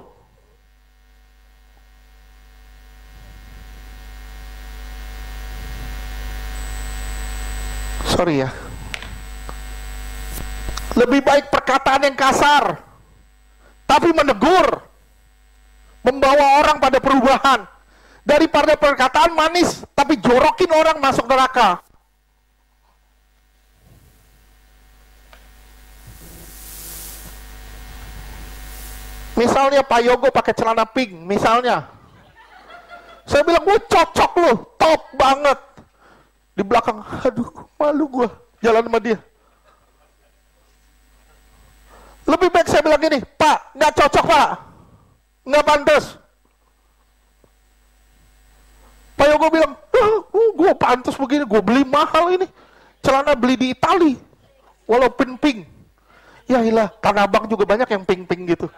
A: Sorry ya. Lebih baik perkataan yang kasar, tapi menegur, membawa orang pada perubahan, daripada perkataan manis, tapi jorokin orang masuk neraka. Misalnya Pak Yogo pakai celana pink, misalnya. Saya bilang, gue cocok loh, top banget. Di belakang, aduh, malu gue jalan sama dia. Lebih baik saya bilang gini, Pak, nggak cocok Pak, nggak pantas. Pak Yogo bilang, gue pantas begini, gue beli mahal ini. Celana beli di Itali, walaupun pink. Ya ilah, Tanah Abang juga banyak yang pink-pink gitu.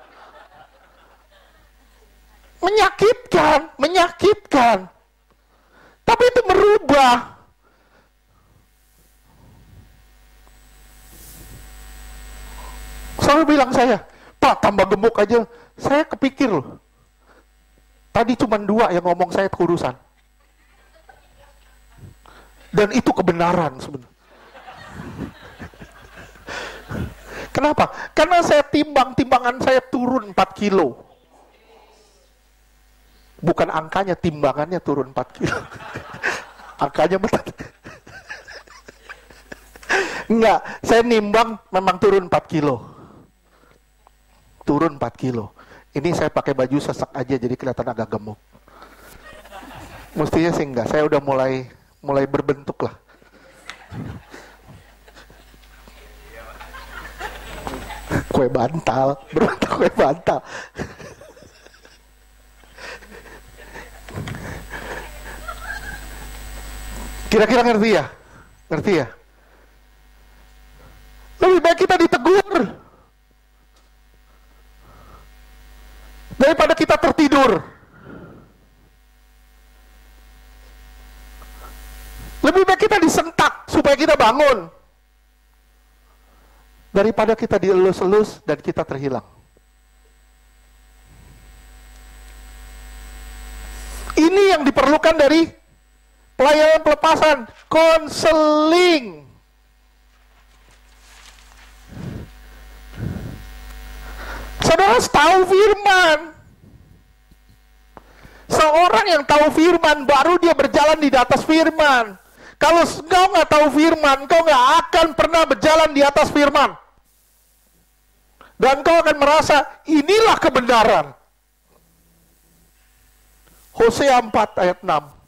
A: Menyakitkan, menyakitkan. Tapi itu merubah. Selalu bilang saya, Pak tambah gemuk aja. Saya kepikir loh, tadi cuma 2 yang ngomong saya kurusan. Dan itu kebenaran sebenarnya. Kenapa? Karena saya timbangan saya turun 4 kilo. Bukan angkanya, timbangannya turun 4 kilo. Angkanya betul. Enggak, saya nimbang memang turun 4 kilo. Turun 4 kilo. Ini saya pakai baju sesak aja jadi kelihatan agak gemuk. Mestinya sih enggak, saya udah mulai berbentuk lah. Kue bantal, berbentuk kue bantal. Kira-kira ngerti ya? Ngerti ya? Lebih baik kita ditegur daripada kita tertidur. Lebih baik kita disentak supaya kita bangun daripada kita dielus-elus dan kita terhilang. Ini yang diperlukan dari pelayanan pelepasan, konseling. Saudara tahu firman. Seorang yang tahu firman, baru dia berjalan di atas firman. Kalau engkau nggak tahu firman, engkau nggak akan pernah berjalan di atas firman. Dan engkau akan merasa, inilah kebenaran. Hosea 4 ayat 6.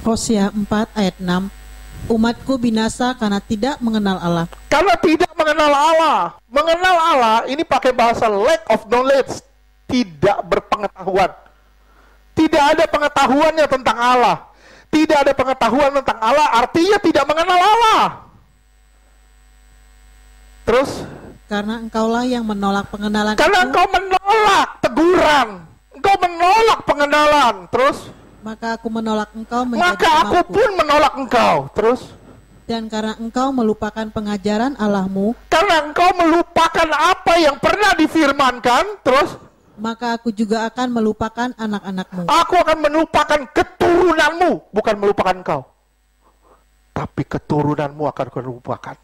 B: Hosea 4 ayat 6. Umatku binasa karena tidak mengenal Allah.
A: Karena tidak mengenal Allah. Mengenal Allah ini pakai bahasa lack of knowledge. Tidak berpengetahuan. Tidak ada pengetahuannya tentang Allah. Tidak ada pengetahuan tentang Allah, artinya tidak mengenal Allah. Terus?
B: Karena engkaulah yang menolak pengenalan.
A: Karena engkau menolak teguran. Engkau menolak pengenalan. Terus?
B: Maka aku menolak engkau menjadi
A: Maka aku
B: imamku.
A: pun menolak engkau. Terus?
B: Dan karena engkau melupakan pengajaran Allahmu.
A: Karena engkau melupakan apa yang pernah difirmankan. Terus?
B: Maka aku juga akan melupakan anak-anakmu.
A: Aku akan melupakan keturunanmu. Bukan melupakan engkau. Tapi keturunanmu akan aku lupakan.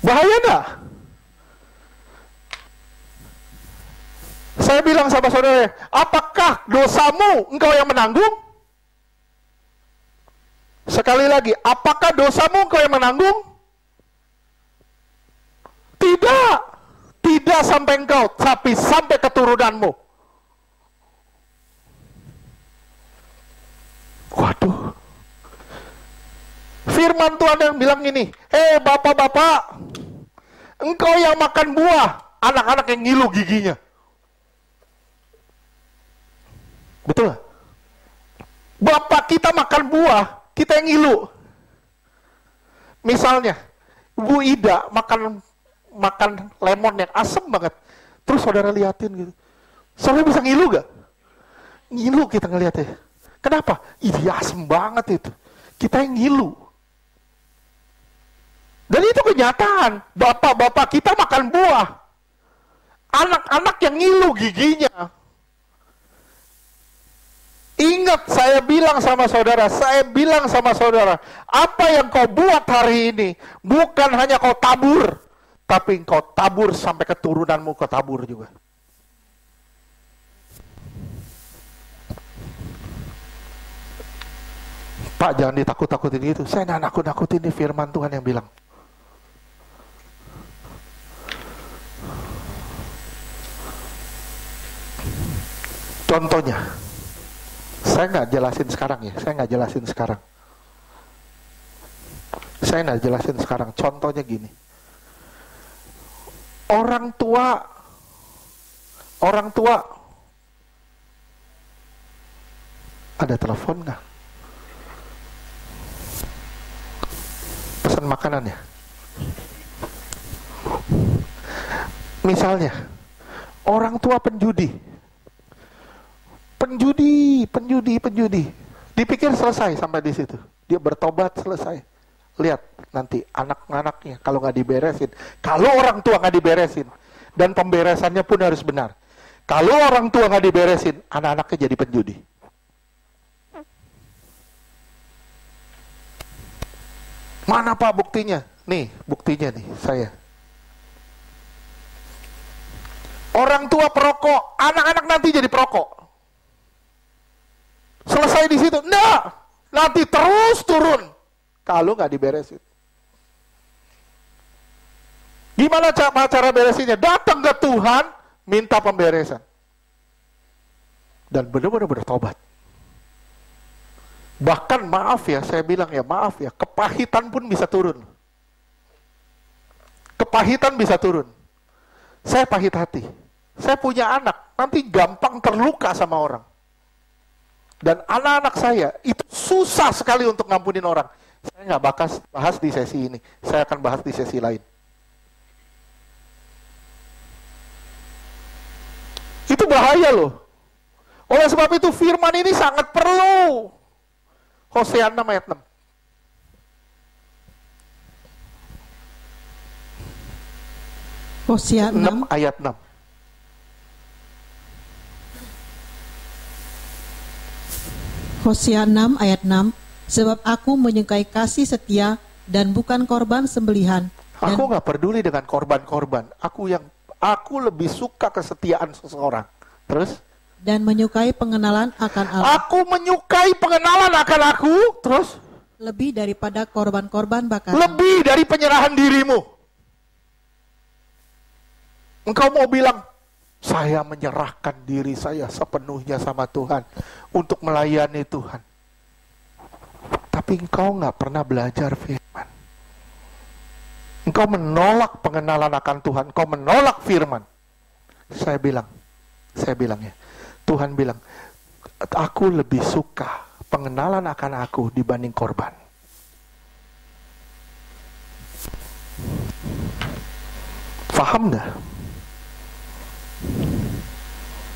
A: Bahaya gak? Saya bilang sama saudara, apakah dosamu engkau yang menanggung? Sekali lagi, apakah dosamu engkau yang menanggung? Tidak. Tidak sampai engkau, tapi sampai keturunanmu. Waduh. Firman Tuhan yang bilang gini, hei bapak-bapak, engkau yang makan buah, anak-anak yang ngilu giginya. Betul gak? Bapak kita makan buah, kita yang ngilu. Misalnya, Bu Ida makan lemon yang asem banget, terus saudara liatin gitu. Saudara bisa ngilu gak? Ngilu kita ngeliatnya. Kenapa? Ini asem banget itu. Kita yang ngilu. Dan itu kenyataan. Bapak-bapak kita makan buah. Anak-anak yang ngilu giginya. Ingat, saya bilang sama saudara, apa yang kau buat hari ini, bukan hanya kau tabur, tapi kau tabur sampai keturunanmu kau tabur juga. Pak, jangan ditakut-takutin gitu. Saya nggak nakut-nakutin, ini firman Tuhan yang bilang. Contohnya, saya nggak jelasin sekarang. Contohnya gini. Orang tua ada telepon nggak? Pesan makanan ya. Misalnya, orang tua penjudi. Dipikir selesai sampai di situ. Dia bertobat selesai. Lihat nanti anak-anaknya kalau nggak diberesin. Kalau orang tua nggak diberesin, dan pemberesannya pun harus benar. Kalau orang tua nggak diberesin, anak-anaknya jadi penjudi. Mana Pak buktinya? Nih, buktinya nih, saya. Orang tua perokok, anak-anak nanti jadi perokok. Selesai di situ, enggak, nanti terus turun kalau nggak diberesin. Gimana cara beresinnya? Datang ke Tuhan, minta pemberesan, dan benar-benar bertobat. Bahkan maaf ya, saya bilang ya maaf ya, kepahitan pun bisa turun. Kepahitan bisa turun. Saya pahit hati. Saya punya anak, nanti gampang terluka sama orang. Dan anak-anak saya itu susah sekali untuk ngampunin orang. Saya nggak bahas di sesi ini. Saya akan bahas di sesi lain. Itu bahaya loh. Oleh sebab itu firman ini sangat perlu. Hosea 6 ayat 6.
B: Hosea 6
A: ayat 6.
B: Hosea 6 ayat 6, sebab aku menyukai kasih setia dan bukan korban sembelihan.
A: Aku nggak peduli dengan korban-korban. Aku lebih suka kesetiaan seseorang. Terus?
B: Dan menyukai pengenalan akan Allah.
A: Aku menyukai pengenalan akan aku. Terus?
B: Lebih daripada korban-korban bakaran.
A: Lebih dari penyerahan dirimu. Engkau mau bilang, saya menyerahkan diri saya sepenuhnya sama Tuhan untuk melayani Tuhan. Tapi engkau nggak pernah belajar firman. Engkau menolak pengenalan akan Tuhan. Engkau menolak firman. Saya bilang ya, Tuhan bilang, aku lebih suka pengenalan akan aku dibanding korban. Paham nggak?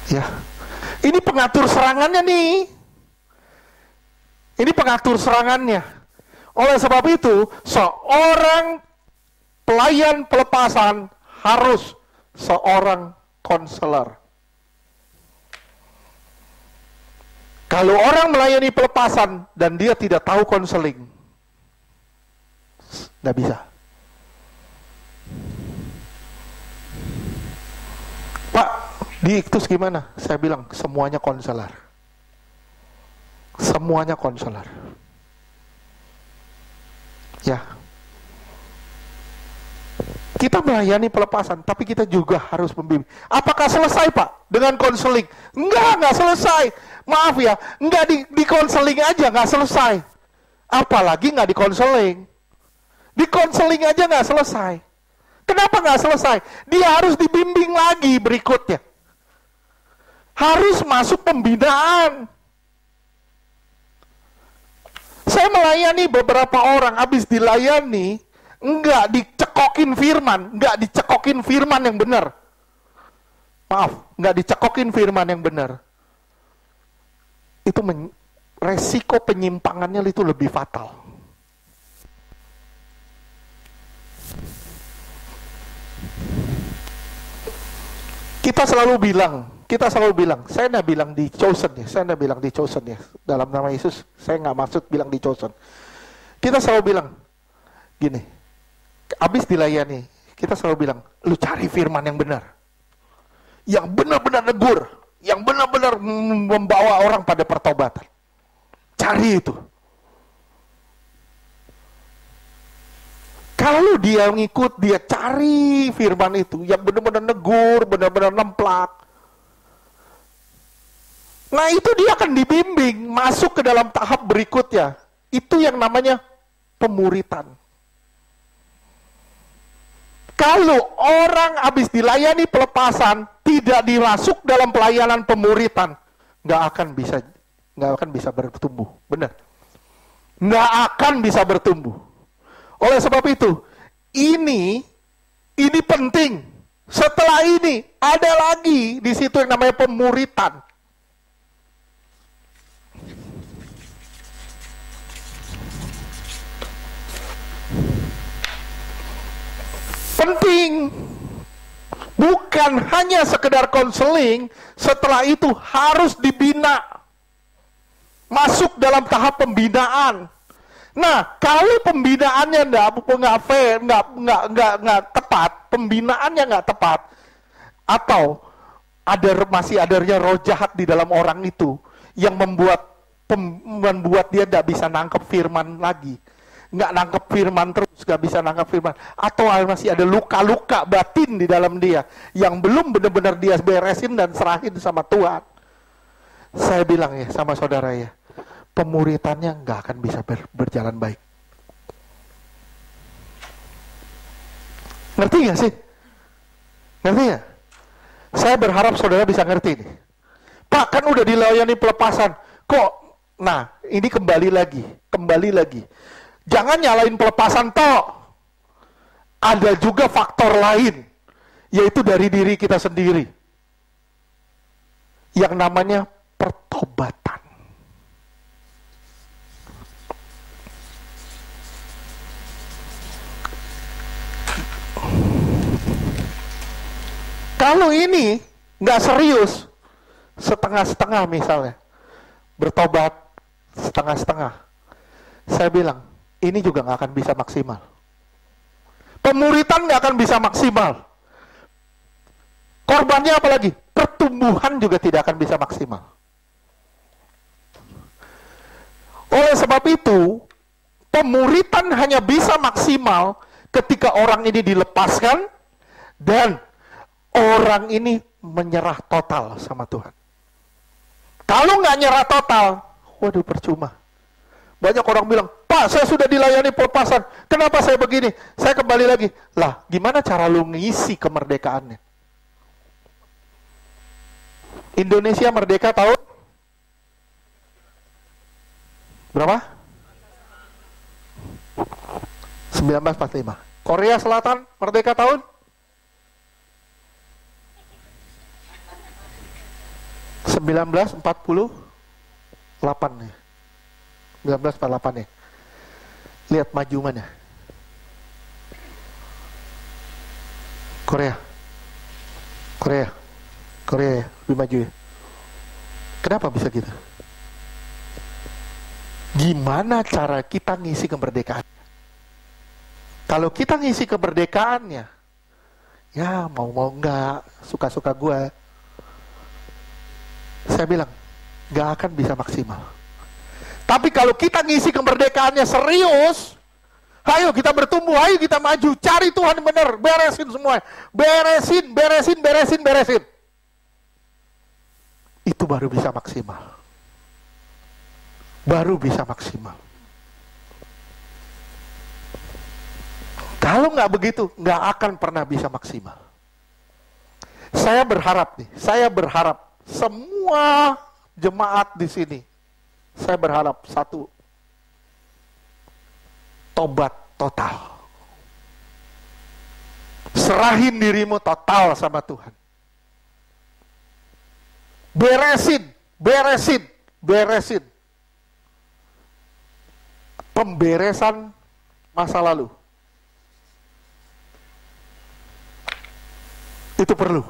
A: Ya, ini pengatur serangannya nih. Ini pengatur serangannya. Oleh sebab itu, seorang pelayan pelepasan harus seorang konselor. Kalau orang melayani pelepasan dan dia tidak tahu konseling, nggak bisa. Pak, di Iktus gimana? Saya bilang semuanya konselor. Semuanya konselor. Ya. Kita melayani pelepasan, tapi kita juga harus membimbing. Apakah selesai, Pak, dengan konseling? Enggak selesai. Maaf ya, enggak di konseling aja enggak selesai. Apalagi enggak di konseling. Di konseling aja enggak selesai. Kenapa enggak selesai? Dia harus dibimbing lagi berikutnya. Harus masuk pembinaan. Saya melayani beberapa orang, habis dilayani, enggak dicekokin firman yang benar. Maaf, enggak dicekokin firman yang benar. Itu resiko penyimpangannya itu lebih fatal. Kita selalu bilang, saya enggak bilang di chosen ya, dalam nama Yesus, saya enggak maksud bilang di chosen. Kita selalu bilang, gini, habis dilayani, kita selalu bilang, lu cari firman yang benar. Yang benar-benar negur, yang benar-benar membawa orang pada pertobatan. Cari itu. Kalau dia ngikut, dia cari firman itu, yang benar-benar negur, benar-benar nemplak. Nah itu dia akan dibimbing, masuk ke dalam tahap berikutnya. Itu yang namanya pemuritan. Kalau orang habis dilayani pelepasan, tidak dimasuk dalam pelayanan pemuritan, nggak akan bisa bertumbuh, benar? Nggak akan bisa bertumbuh. Oleh sebab itu, ini penting. Setelah ini ada lagi di situ yang namanya pemuritan. Penting. Bukan hanya sekedar konseling, setelah itu harus dibina. Masuk dalam tahap pembinaan. Nah, kalau pembinaannya nggak tepat, pembinaannya nggak tepat, atau masih adanya roh jahat di dalam orang itu yang membuat dia tidak bisa nangkep firman lagi, nggak nangkep firman terus, nggak bisa nangkep firman, atau masih ada luka-luka batin di dalam dia yang belum benar-benar dia beresin dan serahin sama Tuhan. Saya bilang ya sama saudara ya, pemuritannya nggak akan bisa berjalan baik. Ngerti nggak sih? Ngerti nggak? Saya berharap saudara bisa ngerti nih. Pak, kan udah dilayani pelepasan, kok? Nah, ini kembali lagi. Jangan nyalain pelepasan toh. Ada juga faktor lain, yaitu dari diri kita sendiri, yang namanya pertobatan. Kalau ini nggak serius, setengah-setengah misalnya, bertobat setengah-setengah, saya bilang, ini juga nggak akan bisa maksimal. Pemuritan nggak akan bisa maksimal. Korbannya apalagi? Pertumbuhan juga tidak akan bisa maksimal. Oleh sebab itu, pemuritan hanya bisa maksimal ketika orang ini dilepaskan dan orang ini menyerah total sama Tuhan. Kalau nggak nyerah total, waduh percuma. Banyak orang bilang, Pak, saya sudah dilayani pelepasan, kenapa saya begini? Saya kembali lagi, lah gimana cara lu ngisi kemerdekaannya? Indonesia merdeka tahun berapa? 1945. Korea Selatan merdeka tahun 1948 ya. 1948 ya. Lihat maju mana? Korea ya, lebih maju ya. Kenapa bisa gitu? Gimana cara kita ngisi kemerdekaan? Kalau kita ngisi kemerdekaannya, ya mau enggak, suka-suka gue. Saya bilang, gak akan bisa maksimal. Tapi kalau kita ngisi kemerdekaannya serius, Ayo kita bertumbuh, ayo kita maju, cari Tuhan benar, beresin semua. Beresin. Itu baru bisa maksimal. Kalau nggak begitu, nggak akan pernah bisa maksimal. Saya berharap semua jemaat di sini, saya berharap satu, tobat total. Serahin dirimu total sama Tuhan. Beresin. Pemberesan masa lalu. Itu perlu.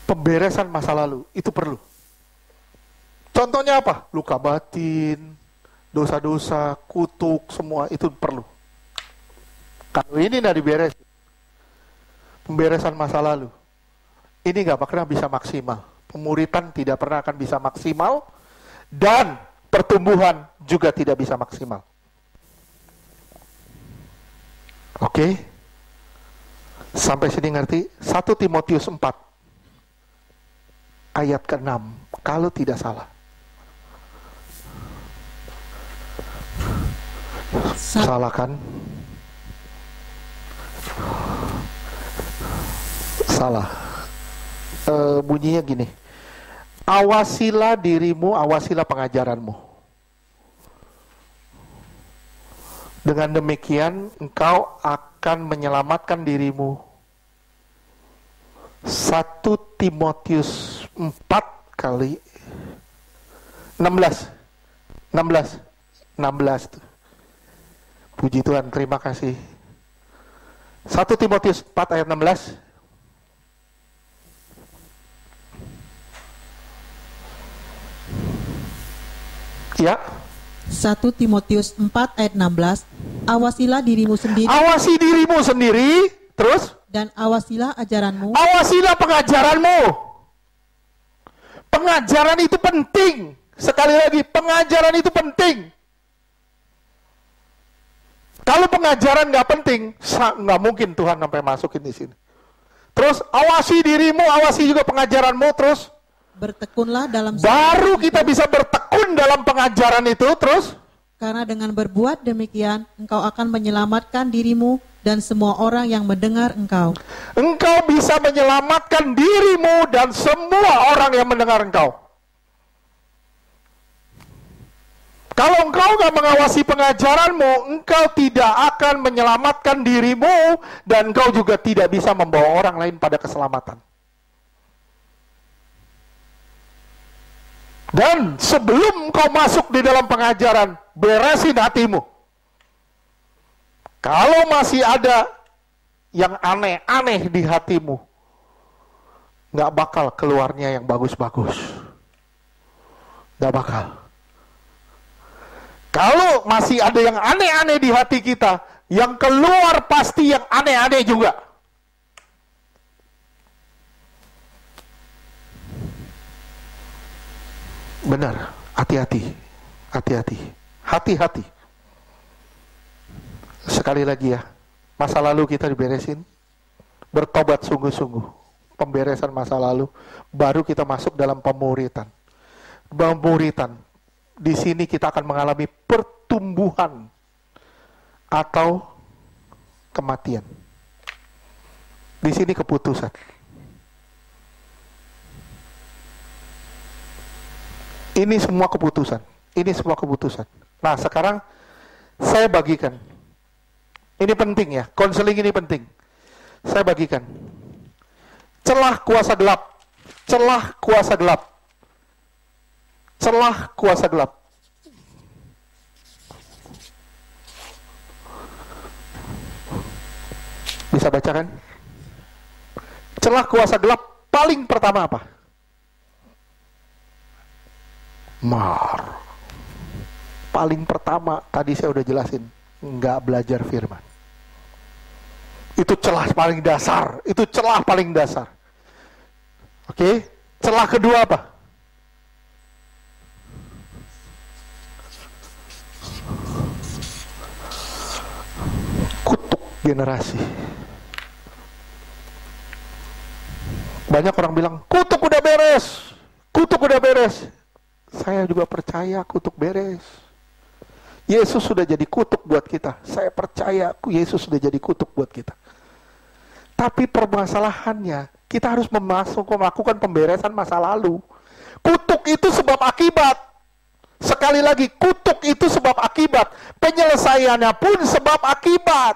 A: Pemberesan masa lalu, itu perlu. Contohnya apa? Luka batin, dosa-dosa, kutuk, semua itu perlu. Kalau ini tidak diberesin, pemberesan masa lalu, ini nggak pernah bisa maksimal. Pemuritan tidak pernah akan bisa maksimal, dan pertumbuhan juga tidak bisa maksimal. Oke? Sampai sini ngerti? 1 Timotius 4 ayat ke-6, kalau tidak salah. Salah kan? Salah. Bunyinya gini. Awasilah dirimu, awasilah pengajaranmu. Dengan demikian engkau akan menyelamatkan dirimu. 1 Timotius 4 kali 16 tuh. Puji Tuhan, terima kasih. 1 Timotius 4 ayat 16. Ya.
B: 1 Timotius 4 ayat 16. Awasilah dirimu sendiri.
A: Awasi dirimu sendiri, terus?
B: Dan awasilah ajaranmu.
A: Awasilah pengajaranmu. Pengajaran itu penting. Sekali lagi, pengajaran itu penting. Kalau pengajaran nggak penting, nggak mungkin Tuhan sampai masukin di sini. Terus awasi dirimu, awasi juga pengajaranmu, terus
B: bertekunlah dalam.
A: Baru kita bisa bertekun dalam pengajaran itu, terus.
B: Karena dengan berbuat demikian, engkau akan menyelamatkan dirimu dan semua orang yang mendengar engkau.
A: Engkau bisa menyelamatkan dirimu dan semua orang yang mendengar engkau. Kalau engkau nggak mengawasi pengajaranmu, engkau tidak akan menyelamatkan dirimu dan engkau juga tidak bisa membawa orang lain pada keselamatan. Dan sebelum engkau masuk di dalam pengajaran, beresin hatimu. Kalau masih ada yang aneh-aneh di hatimu, nggak bakal keluarnya yang bagus-bagus. Nggak bakal. Kalau masih ada yang aneh-aneh di hati kita, yang keluar pasti yang aneh-aneh juga. Benar, hati-hati. Sekali lagi ya, masa lalu kita diberesin, bertobat sungguh-sungguh, pemberesan masa lalu, baru kita masuk dalam pemuritan. Di sini kita akan mengalami pertumbuhan atau kematian. Di sini keputusan. Ini semua keputusan. Nah, sekarang saya bagikan. Ini penting ya, konseling ini penting. Saya bagikan. Celah kuasa gelap. Bisa baca kan? Celah kuasa gelap paling pertama apa? Paling pertama tadi saya udah jelasin, nggak belajar firman. Itu celah paling dasar. Oke? Celah kedua apa? generasi. Banyak orang bilang, kutuk udah beres, kutuk udah beres. Saya juga percaya kutuk beres. Yesus sudah jadi kutuk buat kita. Saya percaya Yesus sudah jadi kutuk buat kita. Tapi permasalahannya, kita harus melakukan pemberesan masa lalu. Kutuk itu sebab akibat. Sekali lagi, kutuk itu sebab akibat. Penyelesaiannya pun sebab akibat.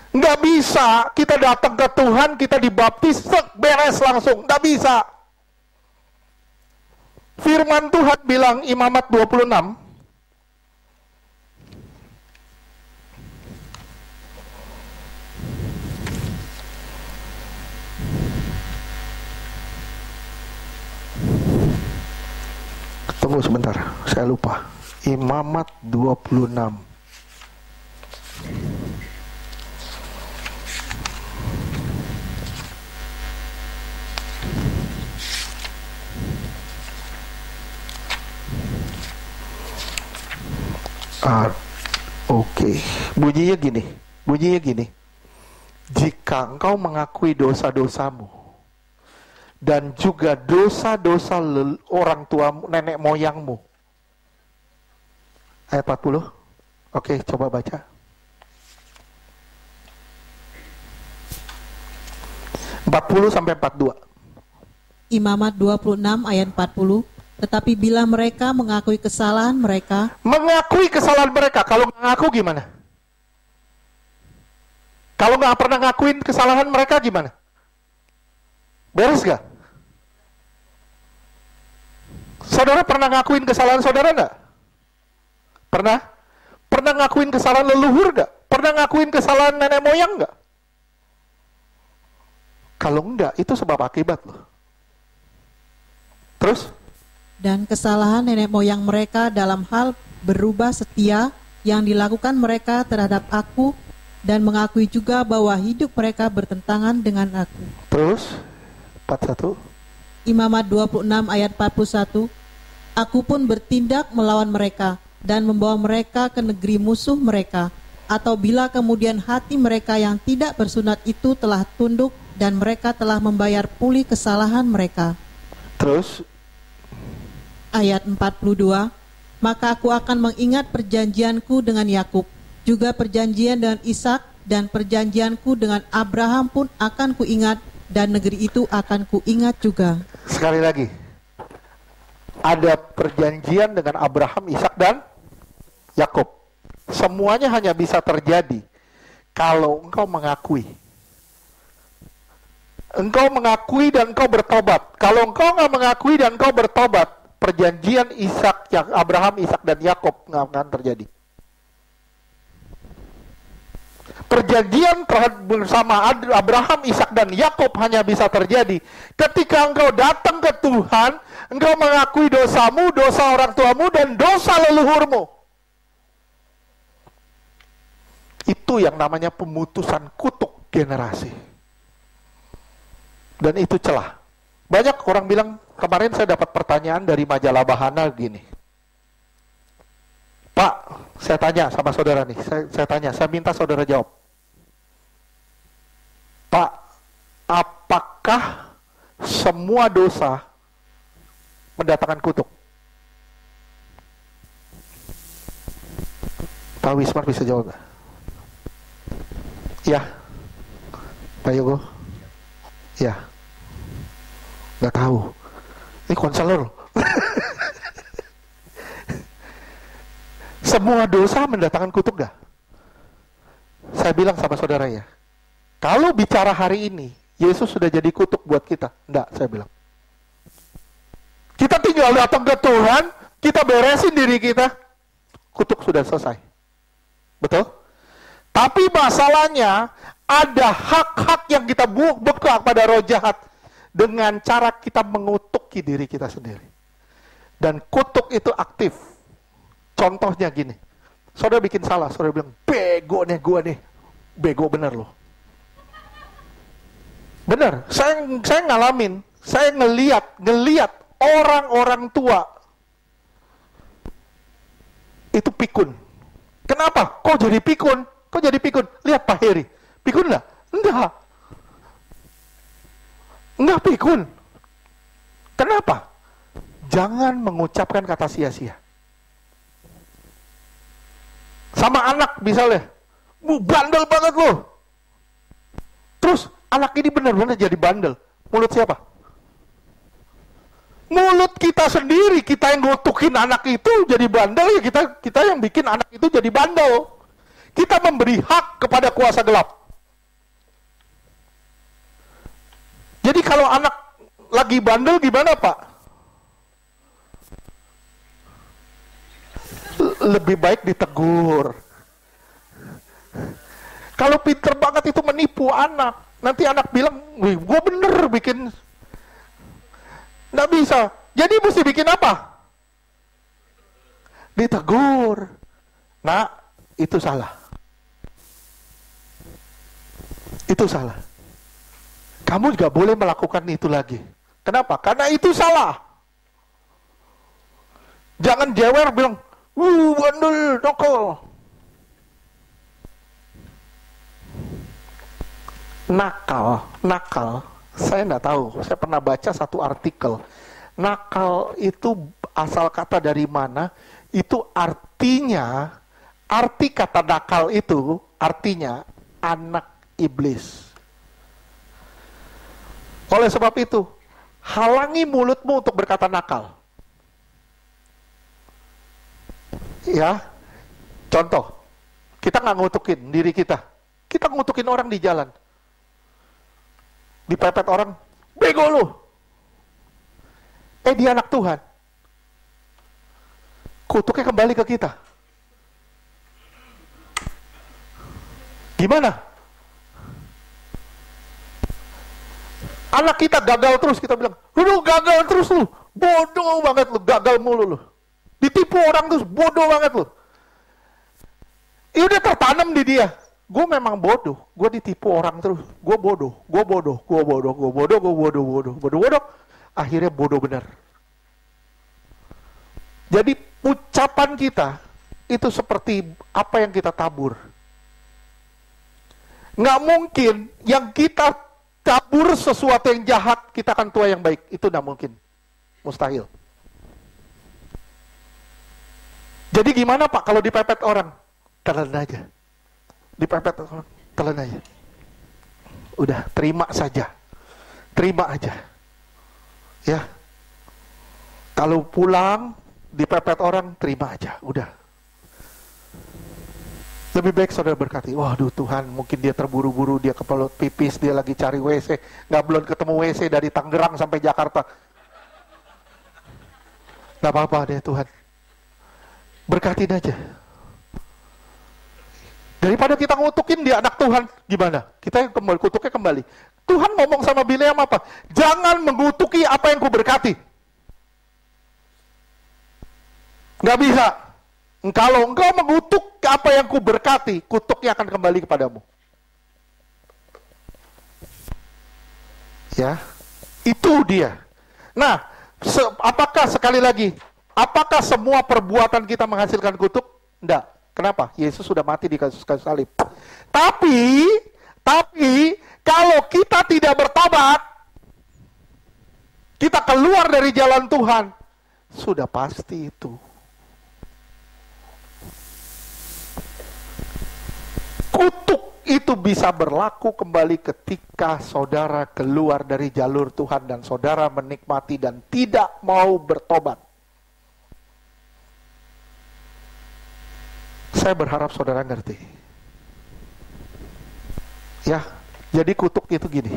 A: Nggak bisa kita datang ke Tuhan, kita dibaptis, beres langsung. Nggak bisa. Firman Tuhan bilang, Imamat 26, tunggu sebentar, saya lupa. Imamat 26. Oke. Bunyinya gini. Jika engkau mengakui dosa-dosamu dan juga dosa-dosa orang tuamu, nenek moyangmu. Ayat 40. Oke, coba baca. sampai 42.
B: Imamat 26 ayat 40. Tetapi bila mereka mengakui kesalahan mereka.
A: Kalau nggak ngaku gimana? Kalau nggak pernah ngakuin kesalahan mereka gimana? Beres gak? Saudara pernah ngakuin kesalahan saudara nggak? Pernah? Pernah ngakuin kesalahan leluhur nggak? Pernah ngakuin kesalahan nenek moyang nggak? Kalau enggak, itu sebab akibat loh. Terus?
B: Dan kesalahan nenek moyang mereka dalam hal berubah setia yang dilakukan mereka terhadap aku, dan mengakui juga bahwa hidup mereka bertentangan dengan aku.
A: Terus 41.
B: Imamat 26 ayat 41. Aku pun bertindak melawan mereka dan membawa mereka ke negeri musuh mereka. Atau bila kemudian hati mereka yang tidak bersunat itu telah tunduk dan mereka telah membayar pulih kesalahan mereka.
A: Terus
B: ayat 42. Maka aku akan mengingat perjanjianku dengan Yakub, juga perjanjian dengan Ishak, dan perjanjianku dengan Abraham pun akan kuingat, dan negeri itu akan kuingat juga.
A: Sekali lagi, ada perjanjian dengan Abraham, Ishak, dan Yakub. Semuanya hanya bisa terjadi kalau engkau mengakui. Engkau mengakui dan engkau bertobat. Kalau engkau nggak mengakui dan engkau bertobat, perjanjian Abraham, Ishak, dan Yakub nggak akan terjadi. Perjanjian bersama Abraham, Ishak, dan Yakub hanya bisa terjadi ketika engkau datang ke Tuhan, engkau mengakui dosamu, dosa orang tuamu, dan dosa leluhurmu. Itu yang namanya pemutusan kutuk generasi. Dan itu celah. Banyak orang bilang, kemarin saya dapat pertanyaan dari majalah Bahana gini. Pak, saya tanya sama saudara nih, saya minta saudara jawab. Pak, apakah semua dosa mendatangkan kutuk? Pak Wismar bisa jawab gak? Ya. Pak Yogo? Ya. Gak tahu. Ini konselor. Semua dosa mendatangkan kutuk gak? Saya bilang sama saudara ya, kalau bicara hari ini, Yesus sudah jadi kutuk buat kita. Enggak, saya bilang. Kita tinggal datang ke Tuhan, kita beresin diri kita, kutuk sudah selesai. Betul? Tapi masalahnya, ada hak-hak yang kita buka pada roh jahat dengan cara kita mengutuki diri kita sendiri. Dan kutuk itu aktif. Contohnya gini, saudara bikin salah, saudara bilang, bego nih gue nih, bego bener loh. Bener, saya ngalamin, saya ngeliat orang-orang tua itu pikun. Kenapa? Kok jadi pikun? Kok jadi pikun? Lihat Pak Heri. Pikun nggak? Enggak. Enggak pikun. Kenapa? Jangan mengucapkan kata sia-sia. Sama anak misalnya, bandel banget loh. Terus anak ini benar-benar jadi bandel. Mulut siapa? Mulut kita sendiri. Kita yang ngutukin anak itu jadi bandel, ya kita yang bikin anak itu jadi bandel. Kita memberi hak kepada kuasa gelap. Jadi kalau anak lagi bandel gimana Pak? Lebih baik ditegur. Kalau pinter banget itu menipu anak, nanti anak bilang, wih, gue bener bikin. Nggak bisa. Jadi mesti bikin apa? Ditegur. Nah, itu salah. Itu salah. Kamu juga boleh melakukan itu lagi. Kenapa? Karena itu salah. Jangan jewer bilang, bandel, nakal. Nakal. Saya nggak tahu. Saya pernah baca satu artikel. Nakal itu asal kata dari mana? Itu artinya, arti kata nakal itu artinya anak iblis. Oleh sebab itu, halangi mulutmu untuk berkata nakal. Ya, contoh, kita nggak ngutukin diri kita. Kita ngutukin orang di jalan. Dipepet orang, bego lu. Dia anak Tuhan. Kutuknya kembali ke kita. Gimana? Anak kita gagal terus, kita bilang, lu gagal terus lu. Bodoh banget lu, gagal mulu lu. Ditipu orang terus, bodoh banget lu. Udah tertanam di dia. Gue memang bodoh, gue ditipu orang terus, gue bodoh. Akhirnya bodoh benar. Jadi ucapan kita itu seperti apa yang kita tabur. Nggak mungkin yang kita tabur sesuatu yang jahat, kita akan tua yang baik. Itu nggak mungkin, mustahil. Jadi gimana Pak kalau dipepet orang? Telan aja. Dipepet orang, telan aja. Udah, terima saja. Terima aja. Ya. Kalau pulang, dipepet orang, terima aja. Udah. Lebih baik saudara berkati, waduh Tuhan, mungkin dia terburu-buru, dia kebelet pipis, dia lagi cari WC, nggak belum ketemu WC dari Tangerang sampai Jakarta. Nggak apa-apa deh Tuhan. Berkatin aja. Daripada kita ngutukin dia anak Tuhan, gimana? Kita yang kembali, kutuknya kembali. Tuhan ngomong sama Bileam apa? Jangan mengutuki apa yang kuberkati. Nggak bisa. Kalau engkau mengutuk apa yang kuberkati, kutuknya akan kembali kepadamu. Ya, itu dia. Nah, apakah sekali lagi, apakah semua perbuatan kita menghasilkan kutuk? Enggak. Kenapa? Yesus sudah mati di kayu salib. Tapi kalau kita tidak bertobat, kita keluar dari jalan Tuhan, sudah pasti itu. Kutuk itu bisa berlaku kembali ketika saudara keluar dari jalur Tuhan dan saudara menikmati dan tidak mau bertobat. Saya berharap saudara ngerti. Ya, jadi kutuk itu gini.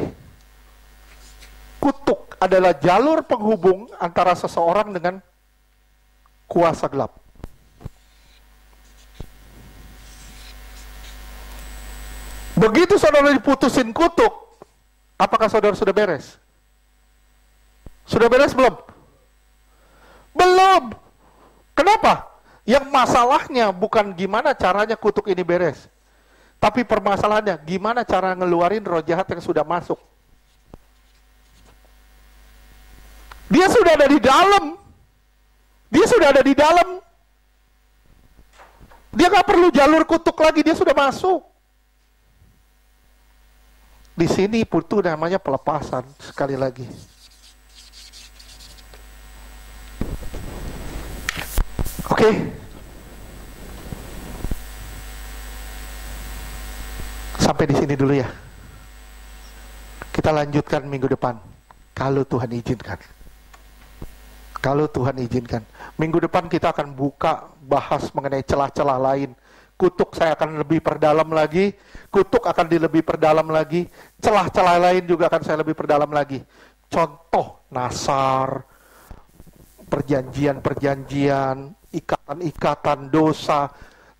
A: Kutuk adalah jalur penghubung antara seseorang dengan kuasa gelap. Begitu saudara diputusin kutuk, apakah saudara sudah beres? Sudah beres belum? Belum. Kenapa? Yang masalahnya bukan gimana caranya kutuk ini beres. Tapi permasalahannya, gimana cara ngeluarin roh jahat yang sudah masuk. Dia sudah ada di dalam. Dia sudah ada di dalam. Dia nggak perlu jalur kutuk lagi, dia sudah masuk. Di sini butuh namanya pelepasan, sekali lagi. Oke. Sampai di sini dulu ya. Kita lanjutkan minggu depan, kalau Tuhan izinkan. Kalau Tuhan izinkan. Minggu depan kita akan buka, bahas mengenai celah-celah lain. Kutuk saya akan lebih perdalam lagi. Kutuk akan lebih perdalam lagi. Celah-celah lain juga akan saya lebih perdalam lagi. Contoh, nasar, perjanjian-perjanjian, ikatan-ikatan, dosa,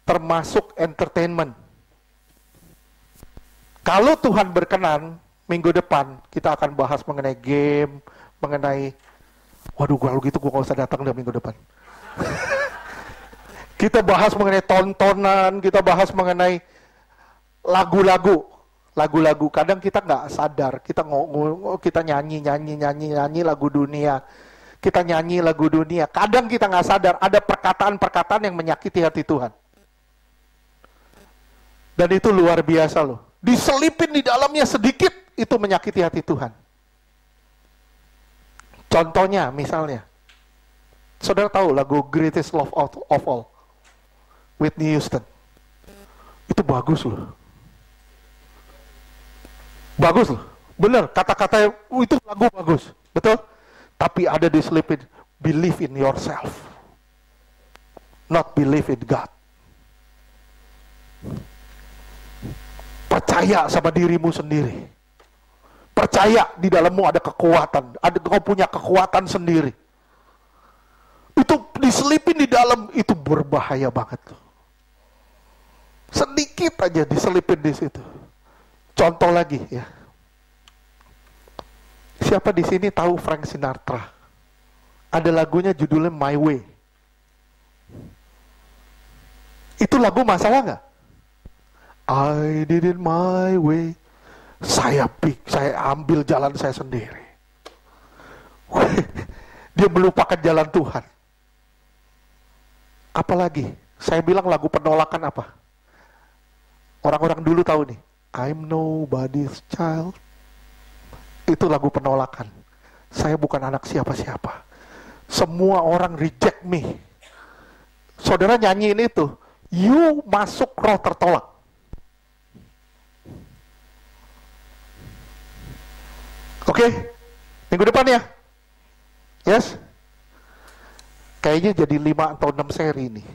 A: termasuk entertainment. Kalau Tuhan berkenan, minggu depan kita akan bahas mengenai game, mengenai, waduh kalau gitu gue gak usah datang deh minggu depan. Kita bahas mengenai tontonan, kita bahas mengenai lagu-lagu. Kadang kita nggak sadar, kita nyanyi lagu dunia. Kita nyanyi lagu dunia. Kadang kita nggak sadar ada perkataan-perkataan yang menyakiti hati Tuhan. Dan itu luar biasa loh. Diselipin di dalamnya sedikit, itu menyakiti hati Tuhan. Contohnya, misalnya, saudara tahu lagu Greatest Love of All, Whitney Houston. Itu bagus loh. Bagus loh. Bener, kata-kata itu lagu bagus. Betul? Tapi ada diselipin, believe in yourself. Not believe in God. Percaya sama dirimu sendiri. Percaya di dalammu ada kekuatan. Kau punya kekuatan sendiri. Itu diselipin di dalam, itu berbahaya banget loh. Sedikit aja diselipin di situ. Contoh lagi ya. Siapa di sini tahu Frank Sinatra? Ada lagunya judulnya My Way. Itu lagu masalah nggak? I did it my way. Saya ambil jalan saya sendiri. Dia melupakan jalan Tuhan. Apalagi, saya bilang lagu penolakan apa? Orang-orang dulu tahu nih, I'm nobody's child. Itu lagu penolakan. Saya bukan anak siapa-siapa. Semua orang reject me. Saudara nyanyiin itu, you masuk roh tertolak. Oke? Minggu depan ya? Yes? Kayaknya jadi 5 atau 6 seri nih.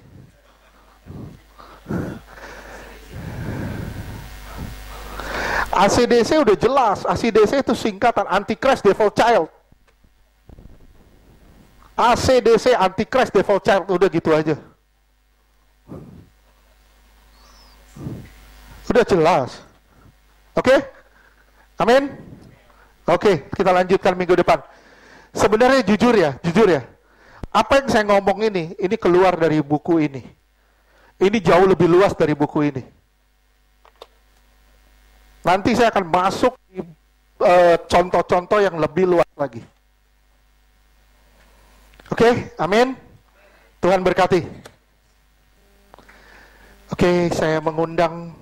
A: ACDC udah jelas. ACDC itu singkatan Antichrist Devil Child. ACDC Antichrist Devil Child, udah gitu aja. Udah jelas. Oke? Amin? Oke, kita lanjutkan minggu depan. Sebenarnya jujur ya. Apa yang saya ngomong ini keluar dari buku ini. Ini jauh lebih luas dari buku ini. Nanti saya akan masuk di contoh-contoh yang lebih luas lagi. Oke, amin. Tuhan berkati. Oke, saya mengundang